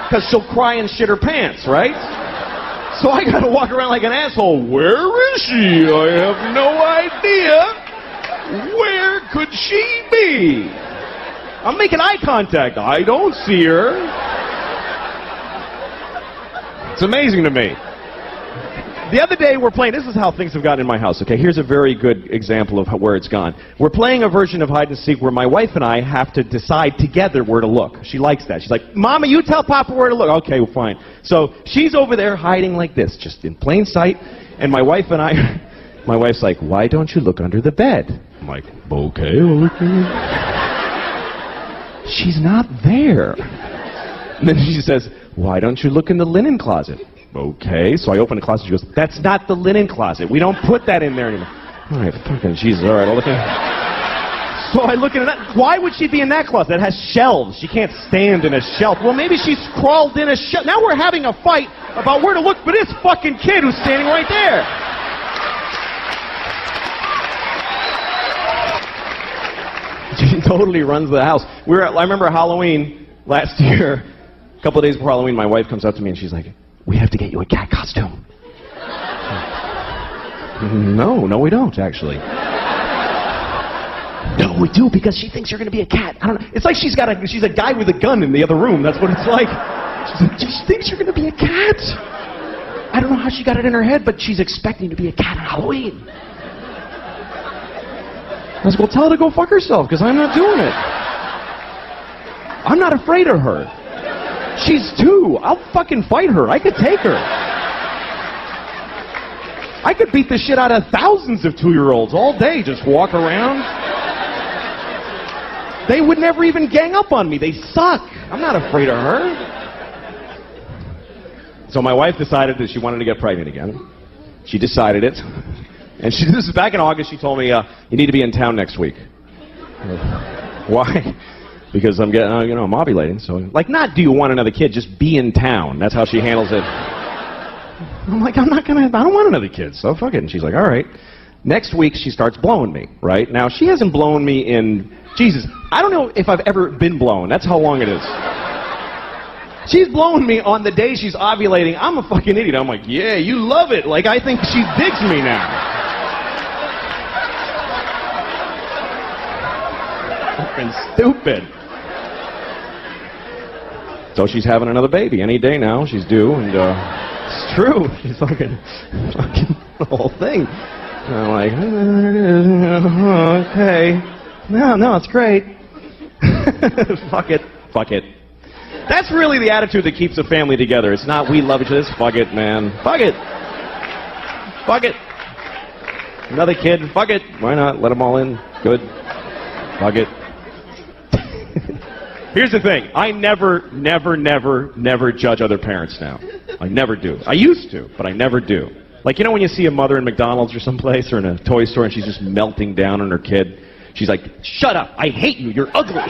Because she'll cry and shit her pants, right? So I gotta walk around like an asshole. Where is she? I have no idea. Where could she be? I'm making eye contact. I don't see her. It's amazing to me. The other day we're playing, this is how things have gotten in my house, okay? Here's a very good example of where it's gone. We're playing a version of hide and seek where my wife and I have to decide together where to look. She likes that. She's like, Mama, you tell Papa where to look. Okay, well, fine. So she's over there hiding like this, just in plain sight, and my wife and I, my wife's like, why don't you look under the bed? I'm like, okay, well, look she's not there. And then she says, why don't you look in the linen closet? Okay, so I open the closet, she goes, that's not the linen closet. We don't put that in there anymore. All right, fucking Jesus, all right, I'll look at So I look at that. Why would she be in that closet? That has shelves. She can't stand in a shelf. Well, maybe she's crawled in a shelf. Now we're having a fight about where to look for this fucking kid who's standing right there. She totally runs the house. I remember Halloween last year, a couple of days before Halloween, my wife comes up to me and she's like, we have to get you a cat costume. No, we don't, actually. No, we do, because she thinks you're going to be a cat. I don't know. It's like she's a guy with a gun in the other room. That's what it's like. She thinks you're going to be a cat. I don't know how she got it in her head, but she's expecting to be a cat on Halloween. I was like, well, tell her to go fuck herself, because I'm not doing it. I'm not afraid of her. She's 2. I'll fucking fight her. I could take her. I could beat the shit out of thousands of 2-year-olds all day, just walk around. They would never even gang up on me. They suck. I'm not afraid of her. So my wife decided that she wanted to get pregnant again. She decided it. And this is back in August. She told me, you need to be in town next week. Why? Because I'm getting, I'm ovulating. So, like, not do you want another kid, just be in town. That's how she handles it. I'm like, I don't want another kid, so fuck it. And she's like, all right. Next week, she starts blowing me, right? Now, she hasn't blown me in, Jesus, I don't know if I've ever been blown. That's how long it is. She's blowing me on the day she's ovulating. I'm a fucking idiot. I'm like, yeah, you love it. Like, I think she digs me now. Fucking stupid. So she's having another baby any day now. She's due, and it's true. She's fucking the whole thing. And I'm like, okay. No, it's great. Fuck it. That's really the attitude that keeps a family together. It's not we love each other. It's fuck it, man. Fuck it. Another kid. Fuck it. Why not? Let them all in. Good. Fuck it. Here's the thing. I never judge other parents now. I never do. I used to, but I never do. Like, when you see a mother in McDonald's or someplace or in a toy store and she's just melting down on her kid, she's like, shut up. I hate you. You're ugly.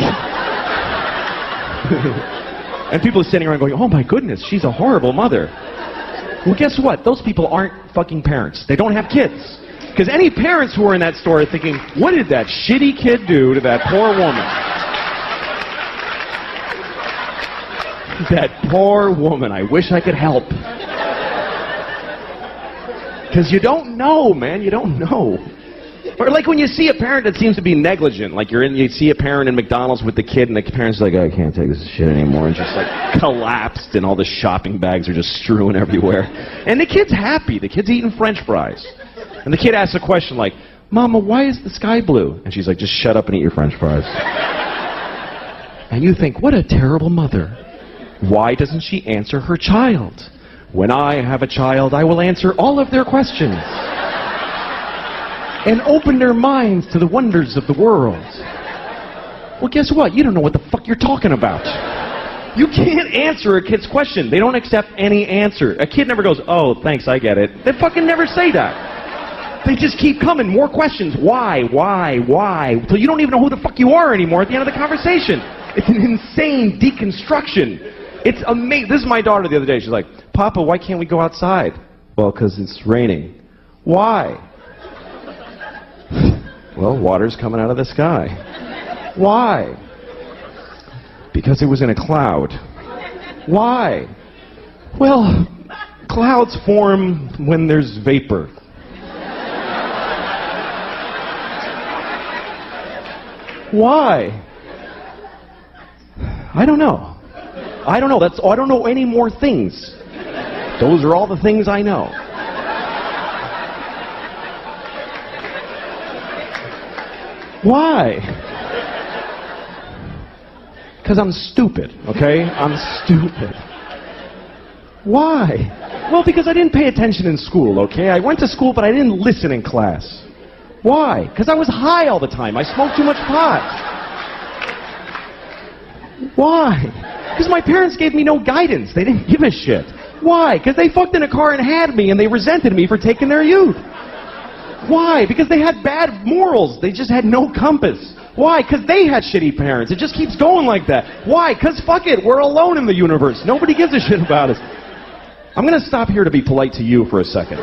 And people are sitting around going, oh my goodness, she's a horrible mother. Well, guess what? Those people aren't fucking parents. They don't have kids. Because any parents who are in that store are thinking, what did that shitty kid do to that poor woman? That poor woman. I wish I could help. Because you don't know, man. You don't know. Or like when you see a parent that seems to be negligent, like you see a parent in McDonald's with the kid, and the parent's like, I can't take this shit anymore, and just like collapsed, and all the shopping bags are just strewn everywhere. And the kid's happy. The kid's eating French fries. And the kid asks a question like, Mama, why is the sky blue? And she's like, just shut up and eat your French fries. And you think, what a terrible mother. Why doesn't she answer her child? When I have a child, I will answer all of their questions and open their minds to the wonders of the world. Well, guess what? You don't know what the fuck you're talking about. You can't answer a kid's question. They don't accept any answer. A kid never goes, oh, thanks, I get it. They fucking never say that. They just keep coming, more questions. Why? Till you don't even know who the fuck you are anymore at the end of the conversation. It's an insane deconstruction. It's amazing. This is my daughter the other day. She's like, Papa, why can't we go outside? Well, because it's raining. Why? Well, water's coming out of the sky. Why? Because it was in a cloud. Why? Well, clouds form when there's vapor. Why? I don't know. I don't know. I don't know any more things. Those are all the things I know. Why? Because I'm stupid, okay? I'm stupid. Why? Well, because I didn't pay attention in school, okay? I went to school, but I didn't listen in class. Why? Because I was high all the time. I smoked too much pot. Why? Because my parents gave me no guidance. They didn't give a shit. Why? Because they fucked in a car and had me, and they resented me for taking their youth. Why? Because they had bad morals. They just had no compass. Why? Because they had shitty parents. It just keeps going like that. Why? Because fuck it, we're alone in the universe. Nobody gives a shit about us. I'm going to stop here to be polite to you for a second.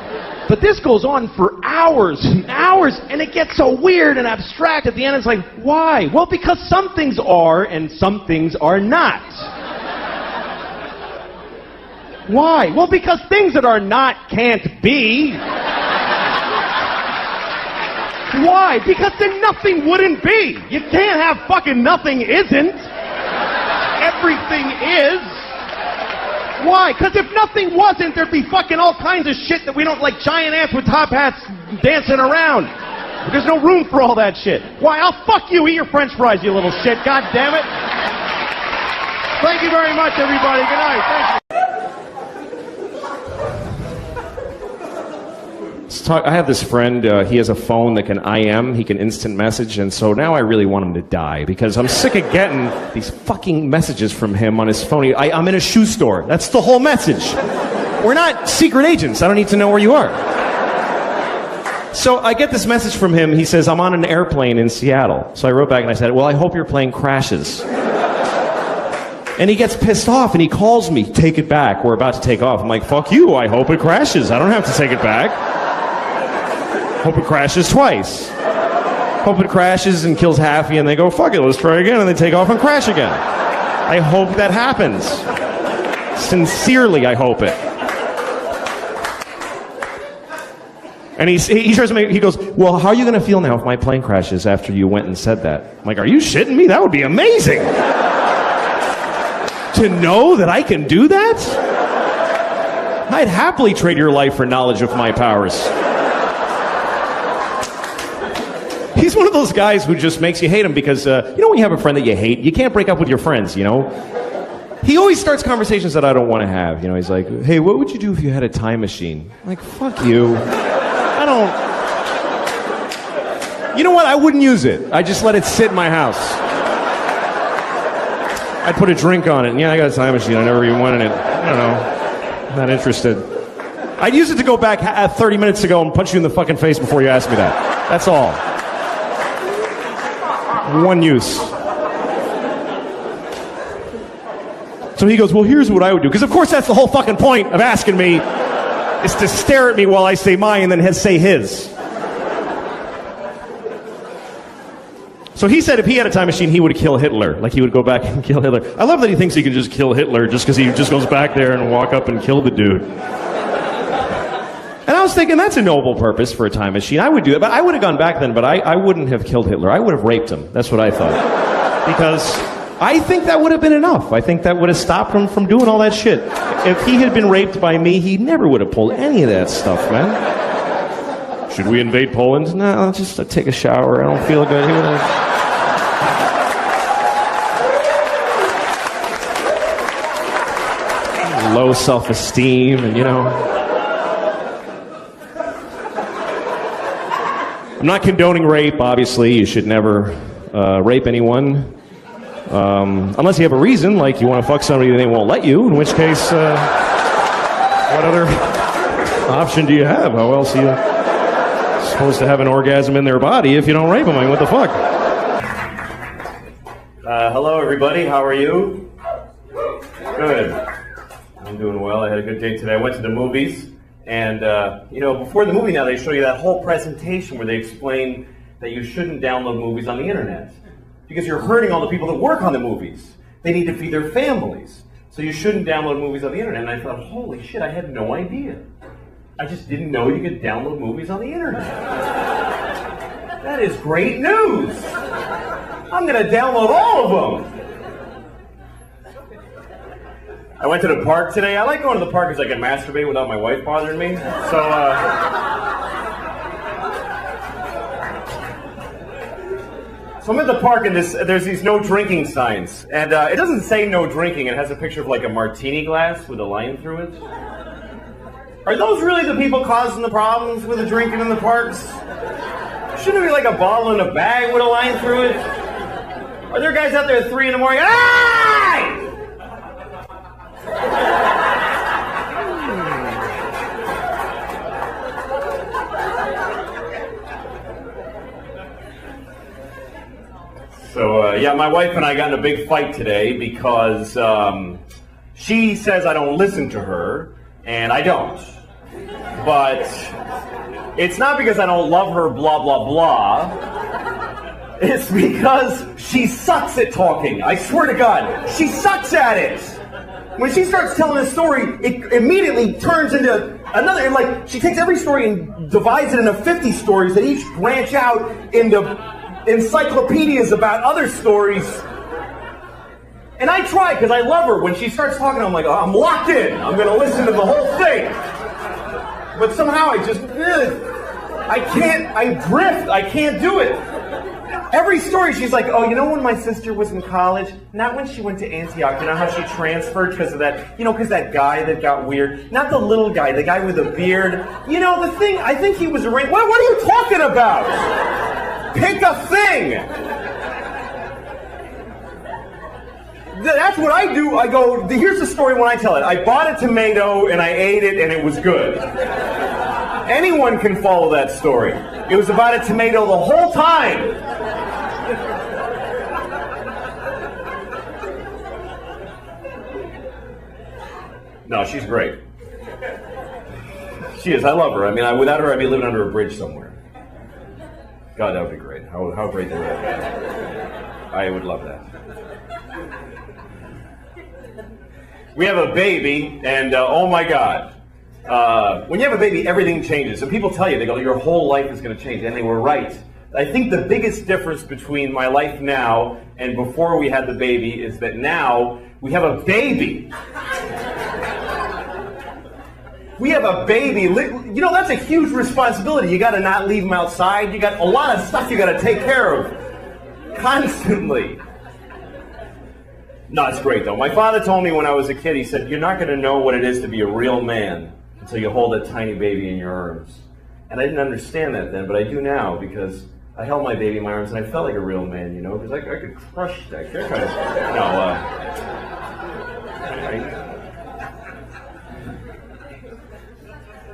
But this goes on for hours and hours, and it gets so weird and abstract. At the end, it's like, why? Well, because some things are and some things are not. Why? Well, because things that are not can't be. Why? Because then nothing wouldn't be. You can't have fucking nothing isn't. Everything is. Why? Because if nothing wasn't, there'd be fucking all kinds of shit that we don't like, giant ants with top hats dancing around. There's no room for all that shit. Why? I'll fuck you. Eat your french fries, you little shit. God damn it. Thank you very much, everybody. Good night. Thank you. I have this friend, he has a phone that can IM, he can instant message, and so now I really want him to die, because I'm sick of getting these fucking messages from him on his phone. I'm in a shoe store. That's the whole message. We're not secret agents. I don't need to know where you are. So I get this message from him. He says, I'm on an airplane in Seattle. So I wrote back and I said, well, I hope your plane crashes. And he gets pissed off and he calls me, take it back. We're about to take off. I'm like, fuck you. I hope it crashes. I don't have to take it back. Hope it crashes twice. Hope it crashes and kills Haffy and they go, fuck it, let's try again, and they take off and crash again. I hope that happens. Sincerely, I hope it. And he tries to make, he goes, well, how are you going to feel now if my plane crashes after you went and said that? I'm like, are you shitting me? That would be amazing. To know that I can do that? I'd happily trade your life for knowledge of my powers. He's one of those guys who just makes you hate him because, you know when you have a friend that you hate, you can't break up with your friends, you know? He always starts conversations that I don't want to have. You know, he's like, hey, what would you do if you had a time machine? I'm like, fuck you. I don't... You know what? I wouldn't use it. I just let it sit in my house. I'd put a drink on it. And yeah, I got a time machine. I never even wanted it. I don't know. I'm not interested. I'd use it to go back 30 minutes ago and punch you in the fucking face before you asked me that. That's all. One use. So he goes, well, here's what I would do. Because, of course, that's the whole fucking point of asking me, is to stare at me while I say mine and then say his. So he said if he had a time machine, he would kill Hitler. Like, he would go back and kill Hitler. I love that he thinks he can just kill Hitler just because he just goes back there and walk up and kill the dude. And I was thinking, that's a noble purpose for a time machine. I would do it, but I would have gone back then, but I wouldn't have killed Hitler. I would have raped him. That's what I thought. Because I think that would have been enough. I think that would have stopped him from doing all that shit. If he had been raped by me, he never would have pulled any of that stuff, man. Should we invade Poland? No, I'll just take a shower. I don't feel good. He would have... Low self-esteem and, you know... I'm not condoning rape, obviously. You should never rape anyone. Unless you have a reason, like you want to fuck somebody and they won't let you, in which case, what other option do you have? How else are you supposed to have an orgasm in their body if you don't rape them? I mean, what the fuck? Hello, everybody. How are you? Good. I'm doing well. I had a good day today. I went to the movies, and, before the movie now, they show you that whole presentation where they explain that you shouldn't download movies on the internet because you're hurting all the people that work on the movies. They need to feed their families. So you shouldn't download movies on the internet. And I thought, holy shit, I had no idea. I just didn't know you could download movies on the internet. That is great news. I'm going to download all of them. I went to the park today. I like going to the park because I can masturbate without my wife bothering me. So I'm at the park and there's these no drinking signs. And it doesn't say no drinking. It has a picture of like a martini glass with a line through it. Are those really the people causing the problems with the drinking in the parks? Shouldn't it be like a bottle in a bag with a line through it? Are there guys out there at 3 in the morning? Hey! So, my wife and I got in a big fight today because she says I don't listen to her, and I don't. But it's not because I don't love her, blah, blah, blah. It's because she sucks at talking. I swear to God, she sucks at it. When she starts telling a story, it immediately turns into another. Like, she takes every story and divides it into 50 stories that each branch out into encyclopedias about other stories. And I try, because I love her. When she starts talking, I'm like, oh, I'm locked in. I'm going to listen to the whole thing. But somehow I drift. I can't do it. Every story, she's like, oh, you know when my sister was in college? Not when she went to Antioch. You know how she transferred because of that, because that guy that got weird? Not the little guy, the guy with a beard. You know, the thing, I think he was arranged. What are you talking about? Pick a thing. That's what I do. I go, here's the story when I tell it. I bought a tomato and I ate it and it was good. Anyone can follow that story. It was about a tomato the whole time. No, she's great. She is. I love her. I mean, without her, I'd be living under a bridge somewhere. God, that would be great. How great that would be. I would love that. We have a baby, and oh my God. When you have a baby, everything changes. And people tell you, they go, your whole life is going to change. And they were right. I think the biggest difference between my life now and before we had the baby is that now we have a baby. We have a baby. You know, that's a huge responsibility. You got to not leave them outside. You got a lot of stuff you got to take care of constantly. No, it's great, though. My father told me when I was a kid, he said, you're not going to know what it is to be a real man until you hold a tiny baby in your arms. And I didn't understand that then, but I do now, because I held my baby in my arms and I felt like a real man, because I could crush that kid.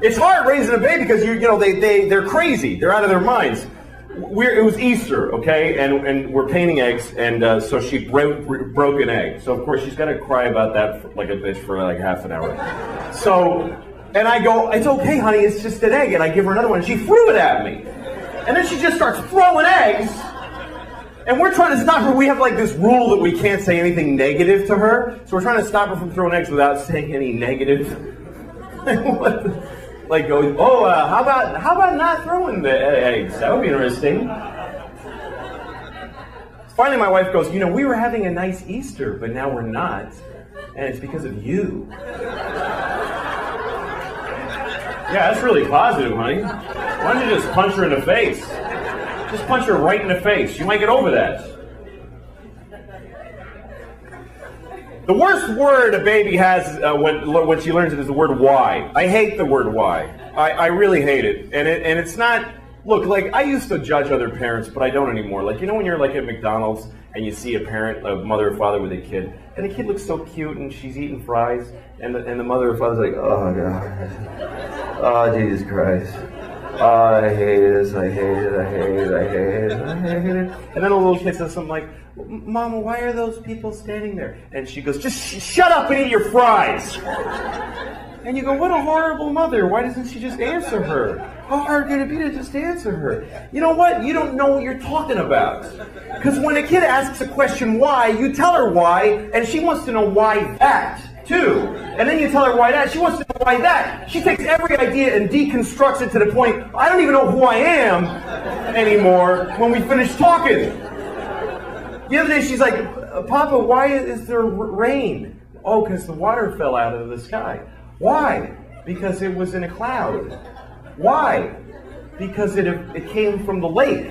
It's hard raising a baby because they're crazy. They're out of their minds. It was Easter, okay, and we're painting eggs, and so she broke an egg. So of course she's gonna cry about that like a bitch for like half an hour. So, and I go, it's okay, honey, it's just an egg, and I give her another one, and she threw it at me, and then she just starts throwing eggs, and we're trying to stop her. We have like this rule that we can't say anything negative to her, so we're trying to stop her from throwing eggs without saying any negative. Like going, how about not throwing the eggs? That would be interesting. Finally, my wife goes, we were having a nice Easter, but now we're not, and it's because of you. Yeah, that's really positive, honey. Why don't you just punch her in the face? Just punch her right in the face. You might get over that. The worst word a baby has when she learns it is the word why. I hate the word why. I really hate it. And it's not Look, like, I used to judge other parents, but I don't anymore. Like, you know when you're, like, at McDonald's and you see a parent, a mother or father with a kid, and the kid looks so cute and she's eating fries, and the mother or father's like, oh, God. Oh, Jesus Christ. Oh, I hate this, I hate it, I hate it, I hate it, I hate it. And then a little kid says something like, Mama, why are those people standing there? And she goes, just shut up and eat your fries. And you go, what a horrible mother. Why doesn't she just answer her? How hard can it be to just answer her? You know what? You don't know what you're talking about. Because when a kid asks a question why, you tell her why, and she wants to know why that, too. And then you tell her why that. She wants to know why that. She takes every idea and deconstructs it to the point, I don't even know who I am anymore when we finish talking. The other day she's like, Papa, why is there rain? Oh, because the water fell out of the sky. Why? Because it was in a cloud. Why? Because it came from the lake.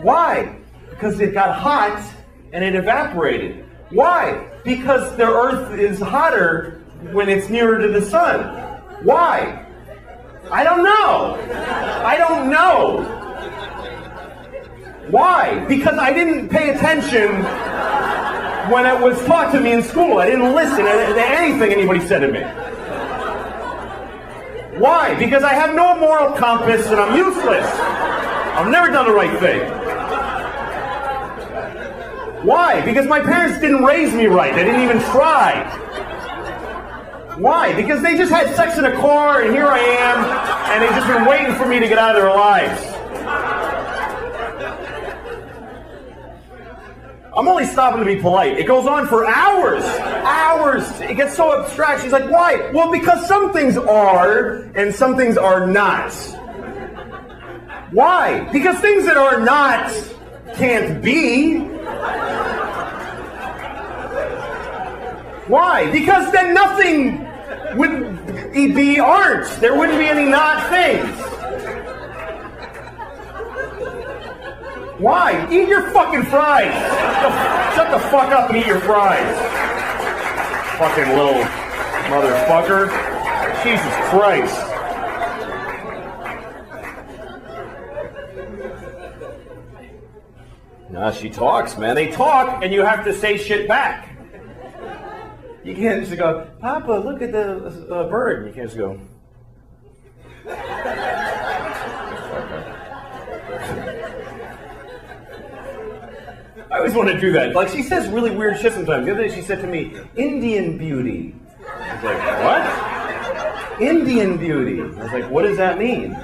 Why? Because it got hot and it evaporated. Why? Because the earth is hotter when it's nearer to the sun. Why? I don't know. I don't know. Why? Because I didn't pay attention when it was taught to me in school. I didn't listen to anything anybody said to me. Why? Because I have no moral compass and I'm useless. I've never done the right thing. Why? Because my parents didn't raise me right. They didn't even try. Why? Because they just had sex in a car and here I am and they've just been waiting for me to get out of their lives. I'm only stopping to be polite. It goes on for hours. Hours. It gets so abstract. She's like, why? Well, because some things are and some things are not. Why? Because things that are not can't be. Why? Because then nothing would be aren't. There wouldn't be any not things. Why? Eat your fucking fries. Shut the fuck up and eat your fries. Fucking little motherfucker. Jesus Christ. Nah, she talks, man. They talk and you have to say shit back. You can't just go, Papa, look at the bird. You can't just go. I always want to do that. Like, she says really weird shit sometimes. The other day she said to me, Indian beauty. I was like, what? Indian beauty. I was like, what does that mean?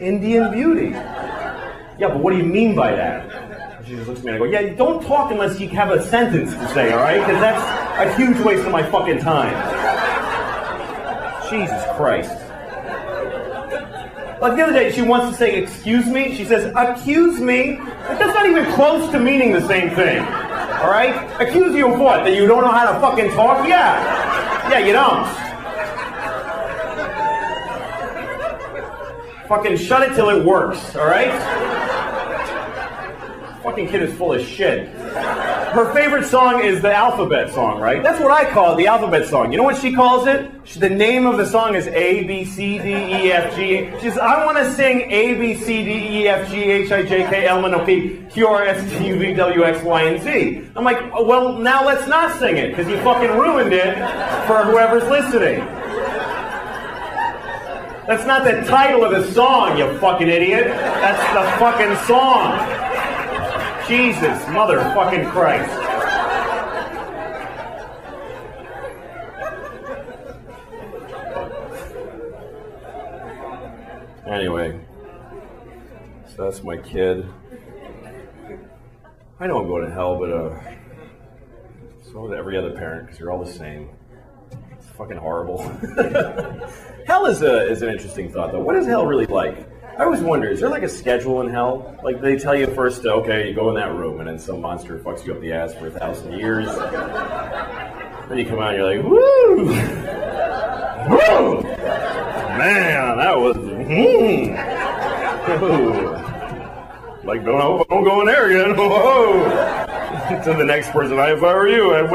Indian beauty. Yeah, but what do you mean by that? She just looks at me and I go, yeah, don't talk unless you have a sentence to say, all right? Because that's a huge waste of my fucking time. Jesus Christ. Like the other day, she wants to say, excuse me. She says, accuse me. That's not even close to meaning the same thing. All right? Accuse you of what? That you don't know how to fucking talk? Yeah. Yeah, you don't. Fucking shut it till it works, all right? Fucking kid is full of shit. Her favorite song is the alphabet song, right? That's what I call it, the alphabet song. You know what she calls it? The name of the song is A, B, C, D, E, F, G. She says, I want to sing A, B, C, D, E, F, G, H, I, J, K, L, M, N, O, P, Q, R, S, T, U, V, W, X, Y, and Z. I'm like, oh, well, now let's not sing it, because you fucking ruined it for whoever's listening. That's not the title of the song, you fucking idiot. That's the fucking song. Jesus, motherfucking Christ. Anyway, so that's my kid. I know I'm going to hell, but so is every other parent, because you're all the same. It's fucking horrible. Hell is an interesting thought, though. What is hell really like? I always wonder, is there like a schedule in hell? Like they tell you first, okay, you go in that room, and then some monster fucks you up the ass for 1,000 years. Then you come out and you're like, woo! Woo! Man, that was, like, don't go in there again. Whoa! To the next person, if I were you, I'd,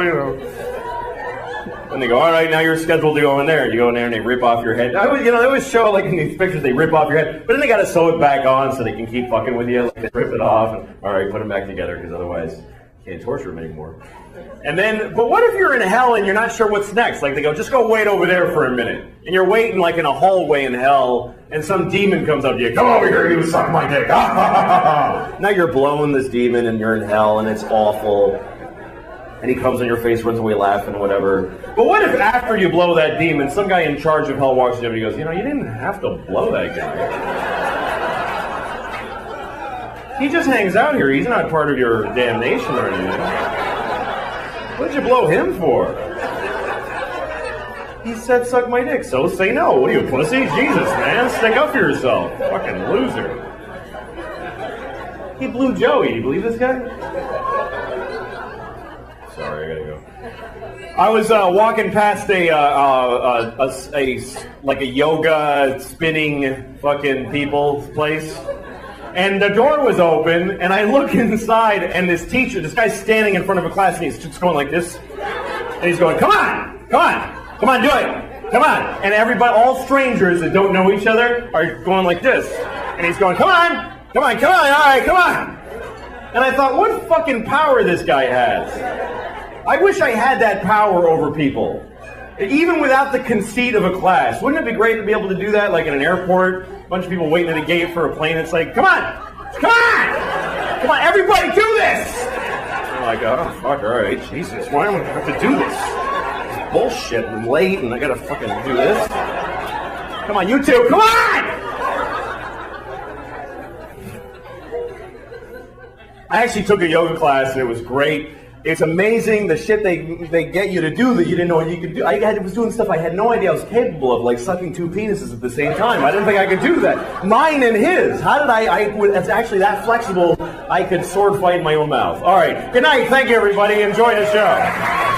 And they go, all right, now you're scheduled to go in there. You go in there and they rip off your head. They always show like in these pictures, they rip off your head, but then they got to sew it back on so they can keep fucking with you. Like they rip it off and, all right, put them back together because otherwise you can't torture them anymore. And then, but what if you're in hell and you're not sure what's next? Like they go, just go wait over there for a minute. And you're waiting like in a hallway in hell and some demon comes up to you. Come over here, you suck my dick. Now you're blowing this demon and you're in hell and it's awful. And he comes in your face, runs away laughing, whatever. But what if after you blow that demon, some guy in charge of hell walks in and he goes, you didn't have to blow that guy. He just hangs out here. He's not part of your damnation or anything. What did you blow him for? He said, suck my dick, so say no. What are you, pussy? Jesus, man, stick up for yourself. Fucking loser. He blew Joey. Do you believe this guy? Sorry, I gotta go. I was walking past a yoga spinning fucking people's place, and the door was open, and I look inside, and this guy's standing in front of a class, and he's just going like this, and he's going, come on, do it, come on, and everybody, all strangers that don't know each other, are going like this, and he's going, come on, all right, come on. And I thought, what fucking power this guy has. I wish I had that power over people. Even without the conceit of a class. Wouldn't it be great to be able to do that, like in an airport? A bunch of people waiting at a gate for a plane. It's like, come on, everybody do this! I'm like, oh, fuck, all right, Jesus, why am I going to have to do this? It's bullshit, I'm late, and I got to fucking do this. Come on, you two, come on! I actually took a yoga class, and it was great. It's amazing the shit they get you to do that you didn't know you could do. I was doing stuff I had no idea I was capable of, like sucking two penises at the same time. I didn't think I could do that. Mine and his. How did it's actually that flexible, I could sword fight in my own mouth. All right. Good night. Thank you, everybody. Enjoy the show.